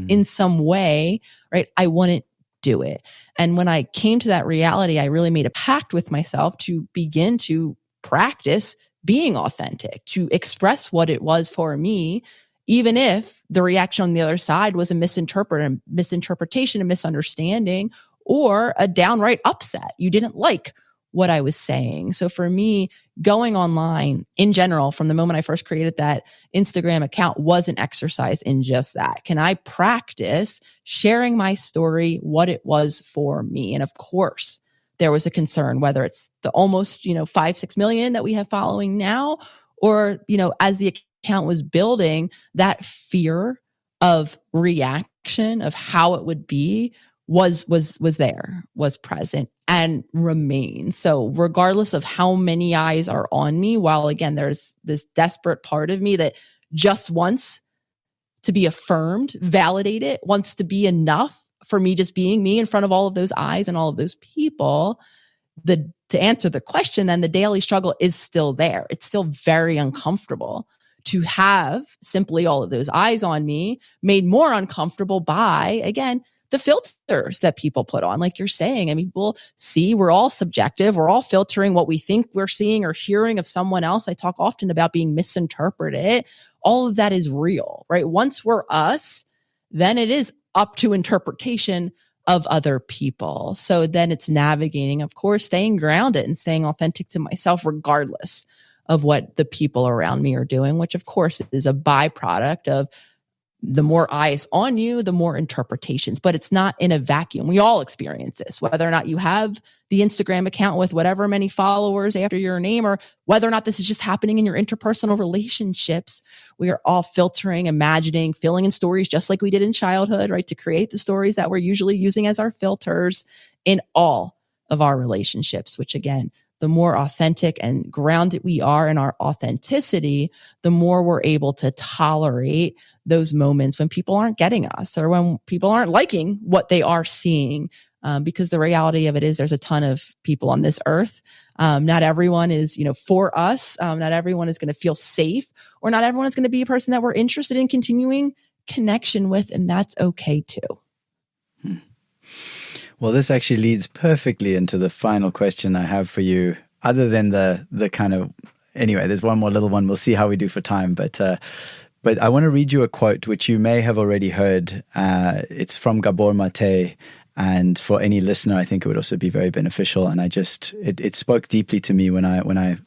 in some way, right? I wouldn't do it. And when I came to that reality, I really made a pact with myself to begin to practice being authentic, to express what it was for me, even if the reaction on the other side was a misinterpretation, a misunderstanding, or a downright upset. You didn't like what I was saying. So for me, going online in general, from the moment I first created that Instagram account, was an exercise in just that. Can I practice sharing my story, what it was for me? And of course, there was a concern, whether it's the almost, 5-6 million that we have following now, or, as the account was building, that fear of reaction, of how it would be, was there, was present, and remains. So regardless of how many eyes are on me, while again, there's this desperate part of me that just wants to be affirmed, validated, wants to be enough for me just being me in front of all of those eyes and all of those people, to answer the question, then the daily struggle is still there. It's still very uncomfortable to have simply all of those eyes on me, made more uncomfortable by, again, the filters that people put on. Like you're saying, people see, we're all subjective. We're all filtering what we think we're seeing or hearing of someone else. I talk often about being misinterpreted. All of that is real, right? Once we're us, then it is up to interpretation of other people. So then it's navigating, of course, staying grounded and staying authentic to myself, regardless of what the people around me are doing, which of course is a byproduct of the more eyes on you, the more interpretations, but it's not in a vacuum. We all experience this, whether or not you have the Instagram account with whatever many followers after your name, or whether or not this is just happening in your interpersonal relationships. We are all filtering, imagining, filling in stories just like we did in childhood, right? To create the stories that we're usually using as our filters in all of our relationships, which again, the more authentic and grounded we are in our authenticity, the more we're able to tolerate those moments when people aren't getting us or when people aren't liking what they are seeing. Because the reality of it is there's a ton of people on this earth. Not everyone is, for us. Not everyone is going to feel safe, or not everyone is going to be a person that we're interested in continuing connection with. And that's okay too. Well, this actually leads perfectly into the final question I have for you, other than the kind of, anyway, there's one more little one. We'll see how we do for time. But I want to read you a quote, which you may have already heard. It's from Gabor Mate. And for any listener, I think it would also be very beneficial. And it spoke deeply to me when I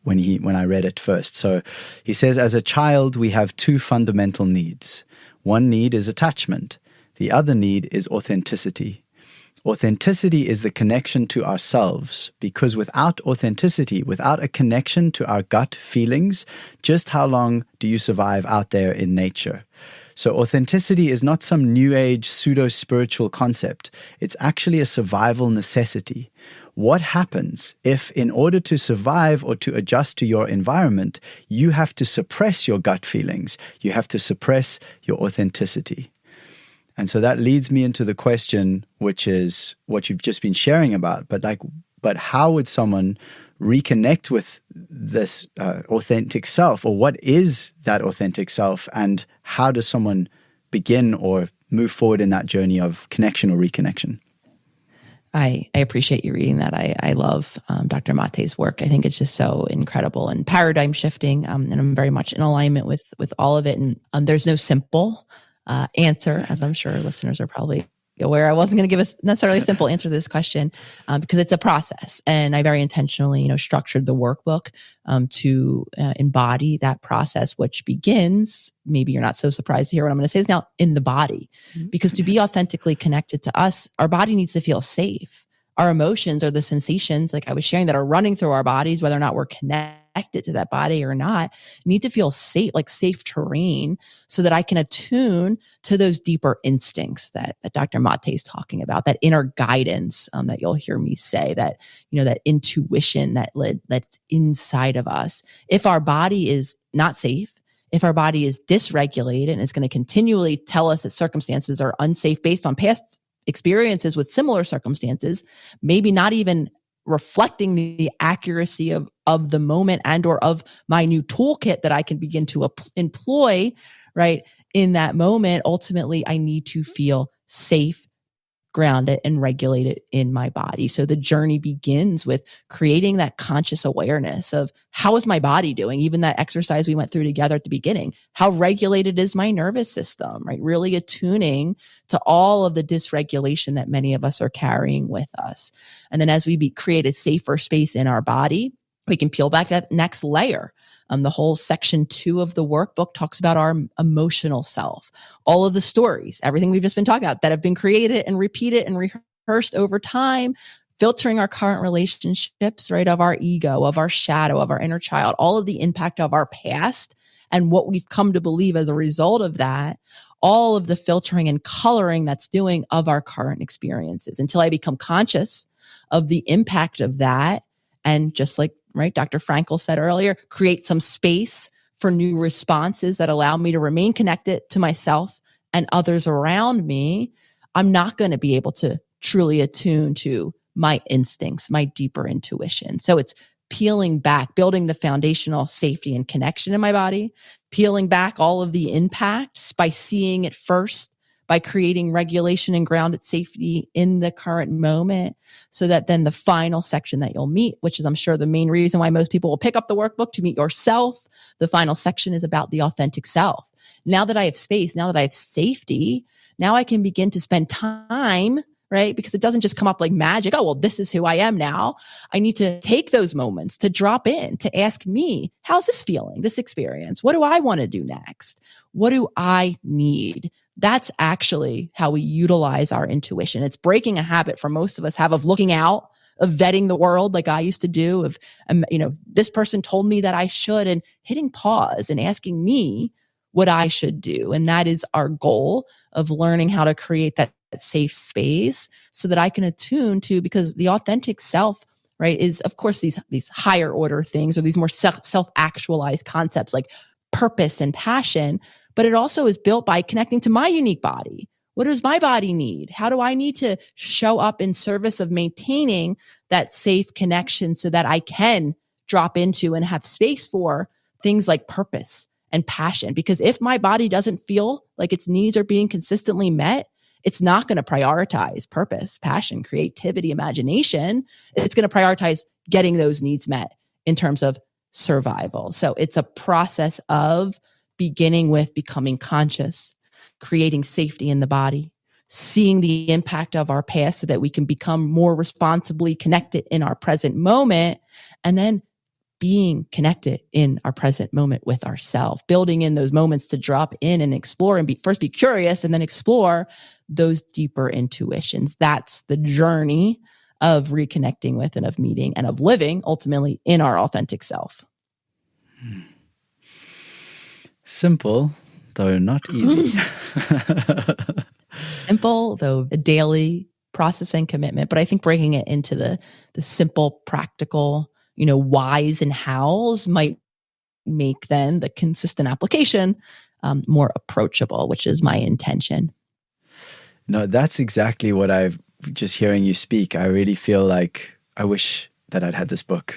read it first. So he says, as a child, we have two fundamental needs. One need is attachment. The other need is authenticity. Authenticity is the connection to ourselves, because without authenticity, without a connection to our gut feelings, just how long do you survive out there in nature? So authenticity is not some new age pseudo-spiritual concept. It's actually a survival necessity. What happens if, in order to survive or to adjust to your environment, you have to suppress your gut feelings? You have to suppress your authenticity. And so that leads me into the question, which is what you've just been sharing about. But how would someone reconnect with this authentic self, or what is that authentic self, and how does someone begin or move forward in that journey of connection or reconnection? I appreciate you reading that. I love Dr. Mate's work. I think it's just so incredible and paradigm shifting, and I'm very much in alignment with all of it. And there's no simple answer, as I'm sure listeners are probably aware. I wasn't going to give us necessarily a simple answer to this question because it's a process, and I very intentionally, structured the workbook to embody that process, which begins. Maybe you're not so surprised to hear what I'm going to say is now in the body, because to be authentically connected to us, our body needs to feel safe. Our emotions or the sensations, like I was sharing, that are running through our bodies, whether or not we're connected to that body or not, need to feel safe, like safe terrain, so that I can attune to those deeper instincts that Dr. Mate is talking about, that inner guidance that you'll hear me say, that, that intuition that's inside of us. If our body is not safe, if our body is dysregulated and is going to continually tell us that circumstances are unsafe based on past experiences with similar circumstances, maybe not even reflecting the accuracy of the moment and or of my new toolkit that I can begin to employ right in that moment, ultimately I need to feel safe, grounded, and regulated in my body. So the journey begins with creating that conscious awareness of how is my body doing? Even that exercise we went through together at the beginning, how regulated is my nervous system, right? Really attuning to all of the dysregulation that many of us are carrying with us. And then as we create a safer space in our body, we can peel back that next layer. The whole section 2 of the workbook talks about our emotional self, all of the stories, everything we've just been talking about that have been created and repeated and rehearsed over time, filtering our current relationships, right, of our ego, of our shadow, of our inner child, all of the impact of our past and what we've come to believe as a result of that, all of the filtering and coloring that's doing of our current experiences, until I become conscious of the impact of that. And just like, right, Dr. Frankl said earlier, create some space for new responses that allow me to remain connected to myself and others around me, I'm not going to be able to truly attune to my instincts, my deeper intuition. So it's peeling back, building the foundational safety and connection in my body, peeling back all of the impacts by seeing it first, by creating regulation and grounded safety in the current moment, so that then the final section that you'll meet, which is I'm sure the main reason why most people will pick up the workbook to meet yourself, the final section is about the authentic self. Now that I have space, now that I have safety, now I can begin to spend time, right? Because it doesn't just come up like magic. Oh, well, this is who I am now. I need to take those moments to drop in, to ask me, how's this feeling, this experience? What do I want to do next? What do I need? That's actually how we utilize our intuition. It's breaking a habit for most of us have of looking out, of vetting the world like I used to do, of, this person told me that I should, and hitting pause and asking me, what I should do. And that is our goal of learning how to create that safe space so that I can attune to, because the authentic self, right, is of course these higher order things, or these more self-actualized concepts like purpose and passion, but it also is built by connecting to my unique body. What does my body need? How do I need to show up in service of maintaining that safe connection so that I can drop into and have space for things like purpose and passion? Because if my body doesn't feel like its needs are being consistently met, it's not going to prioritize purpose, passion, creativity, imagination. It's going to prioritize getting those needs met in terms of survival. So it's a process of beginning with becoming conscious, creating safety in the body, seeing the impact of our past so that we can become more responsibly connected in our present moment, and then being connected in our present moment with ourselves, building in those moments to drop in and explore and first be curious and then explore those deeper intuitions. That's the journey of reconnecting with and of meeting and of living ultimately in our authentic self. Simple, though not easy. Simple, though a daily process and commitment. But I think breaking it into the simple, practical, whys and hows might make then the consistent application more approachable, which is my intention. No, that's exactly what I've just hearing you speak. I really feel like I wish that I'd had this book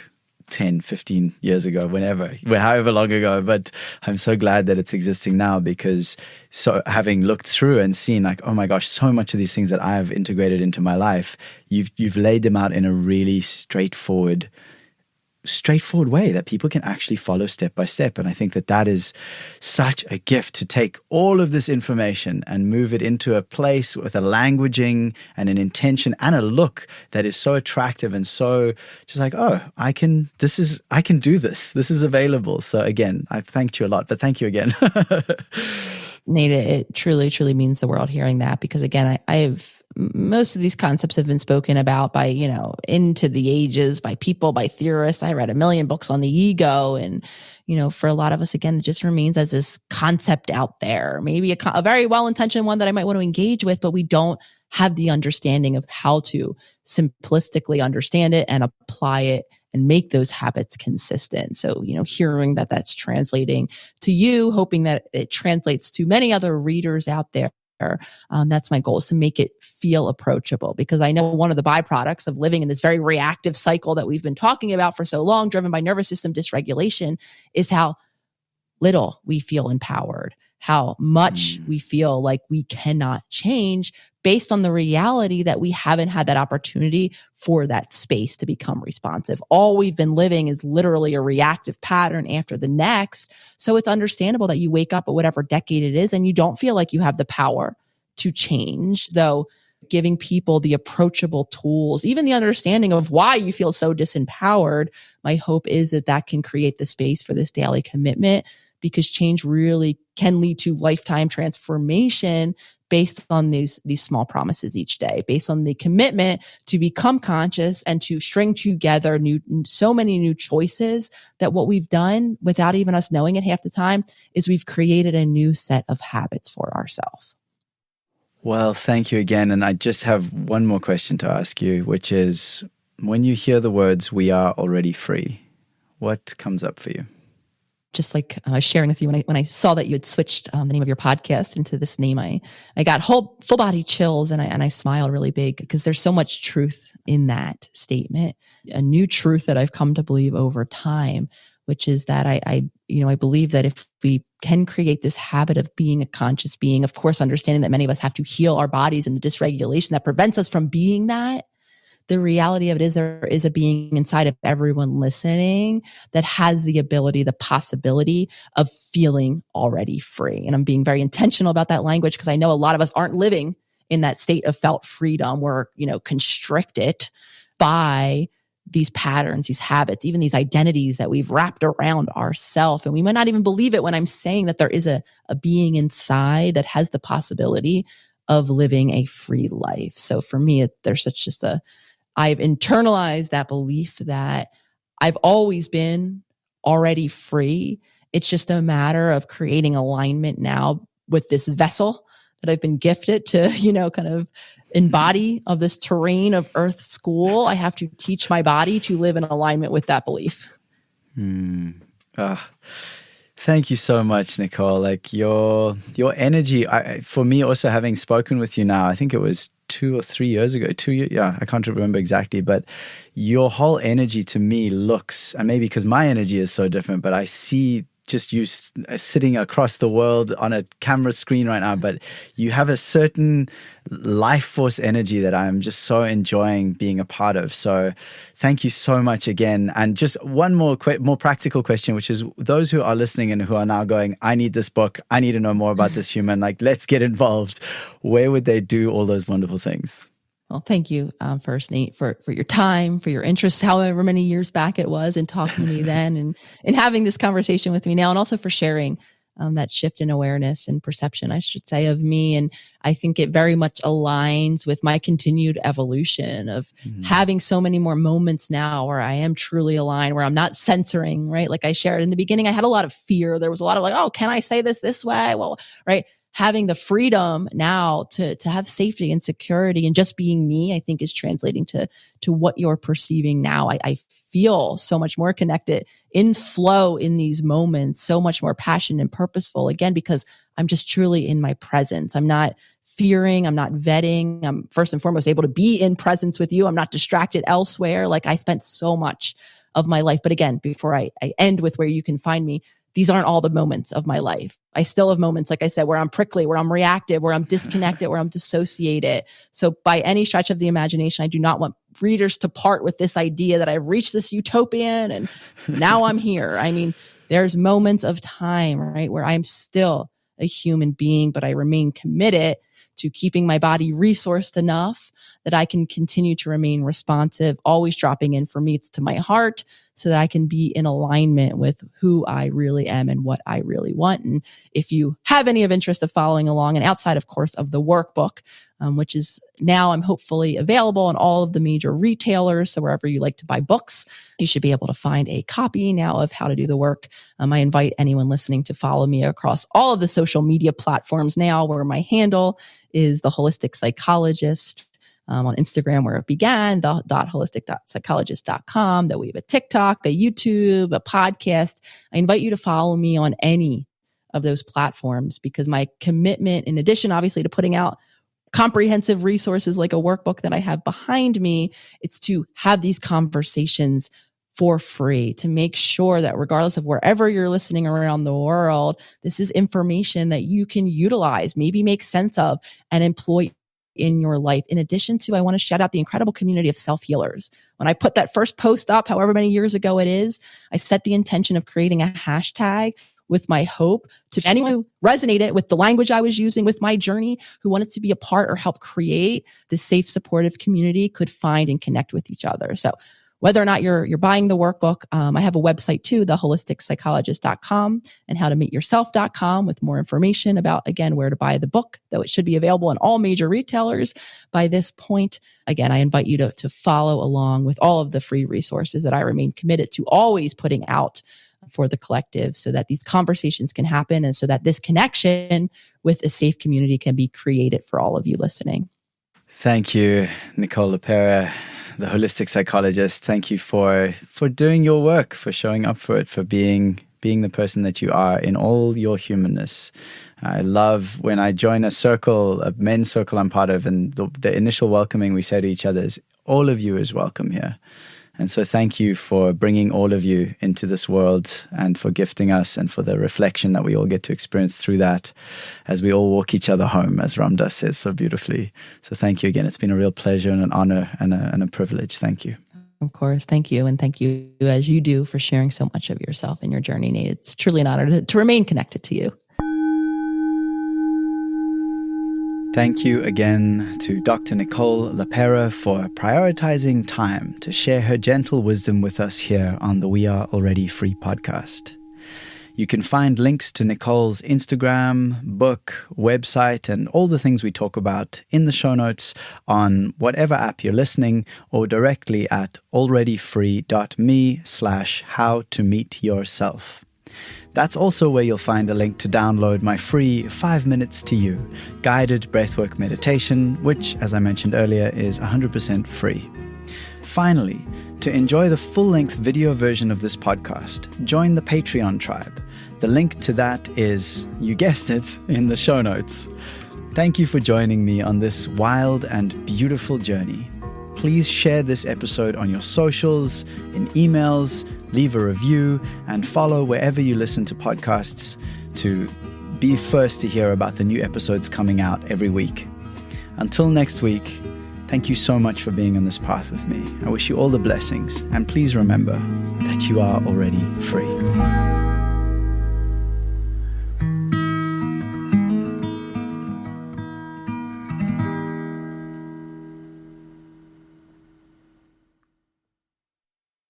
10, 15 years ago, however long ago, but I'm so glad that it's existing now, because so having looked through and seen like, oh my gosh, so much of these things that I have integrated into my life, you've laid them out in a really straightforward way that people can actually follow step by step. And I think that is such a gift, to take all of this information and move it into a place with a languaging and an intention and a look that is so attractive and so just like, oh, I can do this. This is available. So again, I've thanked you a lot, but thank you again. Nate, it truly, truly means the world hearing that, because again, most of these concepts have been spoken about by, into the ages, by people, by theorists. I read a million books on the ego. And, for a lot of us, again, it just remains as this concept out there, maybe a very well-intentioned one that I might want to engage with, but we don't have the understanding of how to simplistically understand it and apply it and make those habits consistent. So, hearing that that's translating to you, hoping that it translates to many other readers out there. That's my goal, is to make it feel approachable, because I know one of the byproducts of living in this very reactive cycle that we've been talking about for so long, driven by nervous system dysregulation, is how little we feel empowered, how much we feel like we cannot change based on the reality that we haven't had that opportunity for that space to become responsive. All we've been living is literally a reactive pattern after the next. So it's understandable that you wake up at whatever decade it is and you don't feel like you have the power to change, though giving people the approachable tools, even the understanding of why you feel so disempowered, my hope is that can create the space for this daily commitment, because change really can lead to lifetime transformation based on these small promises each day, based on the commitment to become conscious and to string together so many new choices, that what we've done without even us knowing it half the time is we've created a new set of habits for ourselves. Well, thank you again. And I just have one more question to ask you, which is, when you hear the words, "we are already free," what comes up for you? Just like I was sharing with you when I saw that you had switched the name of your podcast into this name, I got full body chills, and I smiled really big, because there's so much truth in that statement. A new truth that I've come to believe over time, which is that I believe that if we can create this habit of being a conscious being, of course, understanding that many of us have to heal our bodies and the dysregulation that prevents us from being that, the reality of it is there is a being inside of everyone listening that has the ability, the possibility of feeling already free. And I'm being very intentional about that language, because I know a lot of us aren't living in that state of felt freedom. We're, constricted by these patterns, these habits, even these identities that we've wrapped around ourselves. And we might not even believe it when I'm saying that there is a being inside that has the possibility of living a free life. So for me, there's I've internalized that belief that I've always been already free, It's just a matter of creating alignment now with this vessel that I've been gifted to, kind of embody of this terrain of Earth School. I have to teach my body to live in alignment with that belief. Thank you so much, Nicole. Like your energy, for me also having spoken with you now, I think it was 2 or 3 years ago, 2 years, I can't remember exactly, but your whole energy to me looks, and maybe because my energy is so different, but I see just you sitting across the world on a camera screen right now, but you have a certain life force energy that I'm just so enjoying being a part of. So thank you so much again. And just one more practical question, which is those who are listening and who are now going, I need this book, I need to know more about this human, like let's get involved. Where would they do all those wonderful things? Well, thank you first, Nate, for your time, for your interest, however many years back it was, in talking to me then and having this conversation with me now, and also for sharing that shift in awareness and perception, I should say, of me. And I think it very much aligns with my continued evolution of having so many more moments now where I am truly aligned, where I'm not censoring, right? Like I shared in the beginning, I had a lot of fear. There was a lot of like, oh, can I say this way? Well, right. Having the freedom now to have safety and security and just being me, I think is translating to what you're perceiving now. I feel so much more connected, in flow in these moments, so much more passionate and purposeful, again, because I'm just truly in my presence. I'm not fearing, I'm not vetting. I'm first and foremost able to be in presence with you. I'm not distracted elsewhere. Like I spent so much of my life. But again, before I end with where you can find me, these aren't all the moments of my life. I still have moments, like I said, where I'm prickly, where I'm reactive, where I'm disconnected, where I'm dissociated. So by any stretch of the imagination, I do not want readers to part with this idea that I've reached this utopian and now I'm here. I mean, there's moments of time, right, where I'm still a human being, but I remain committed to keeping my body resourced enough that I can continue to remain responsive, always dropping in for me, it's to my heart, so that I can be in alignment with who I really am and what I really want. And if you have any of interest of following along, and outside, of course, of the workbook, which is now I'm hopefully available in all of the major retailers. So wherever you like to buy books, you should be able to find a copy now of How to Do the Work. I invite anyone listening to follow me across all of the social media platforms now, where my handle is the Holistic Psychologist. On Instagram, where it began, the holistic.psychologist.com, that we have a TikTok, a YouTube, a podcast. I invite you to follow me on any of those platforms, because my commitment, in addition, obviously, to putting out comprehensive resources like a workbook that I have behind me, it's to have these conversations for free, to make sure that regardless of wherever you're listening around the world, this is information that you can utilize, maybe make sense of, and employ in your life. In addition to, I want to shout out the incredible community of self-healers. When I put that first post up, however many years ago it is, I set the intention of creating a hashtag with my hope to anyone who resonated with the language I was using, with my journey, who wanted to be a part or help create this safe, supportive community, could find and connect with each other. So whether or not you're buying the workbook, I have a website too, theholisticpsychologist.com and howtomeetyourself.com, with more information about, again, where to buy the book, though it should be available in all major retailers by this point. Again, I invite you to follow along with all of the free resources that I remain committed to always putting out for the collective, so that these conversations can happen and so that this connection with a safe community can be created for all of you listening. Thank you, Nicole LePera, the Holistic Psychologist. Thank you for doing your work, for showing up for it, for being the person that you are in all your humanness. I love when I join a circle, a men's circle I'm part of, and the initial welcoming we say to each other is, all of you is welcome here. And so thank you for bringing all of you into this world, and for gifting us, and for the reflection that we all get to experience through that as we all walk each other home, as Ramdas says so beautifully. So thank you again. It's been a real pleasure and an honor and a privilege. Thank you. Of course. Thank you. And thank you, as you do, for sharing so much of yourself and your journey, Nate. It's truly an honor to remain connected to you. Thank you again to Dr. Nicole LePera for prioritizing time to share her gentle wisdom with us here on the We Are Already Free podcast. You can find links to Nicole's Instagram, book, website, and all the things we talk about in the show notes on whatever app you're listening, or directly at alreadyfree.me/howtomeetyourself. That's also where you'll find a link to download my free 5 Minutes to You guided breathwork meditation, which, as I mentioned earlier, is 100% free. Finally, to enjoy the full-length video version of this podcast, join the Patreon tribe. The link to that is, you guessed it, in the show notes. Thank you for joining me on this wild and beautiful journey. Please share this episode on your socials, in emails, leave a review, and follow wherever you listen to podcasts to be first to hear about the new episodes coming out every week. Until next week, thank you so much for being on this path with me. I wish you all the blessings, and please remember that you are already free.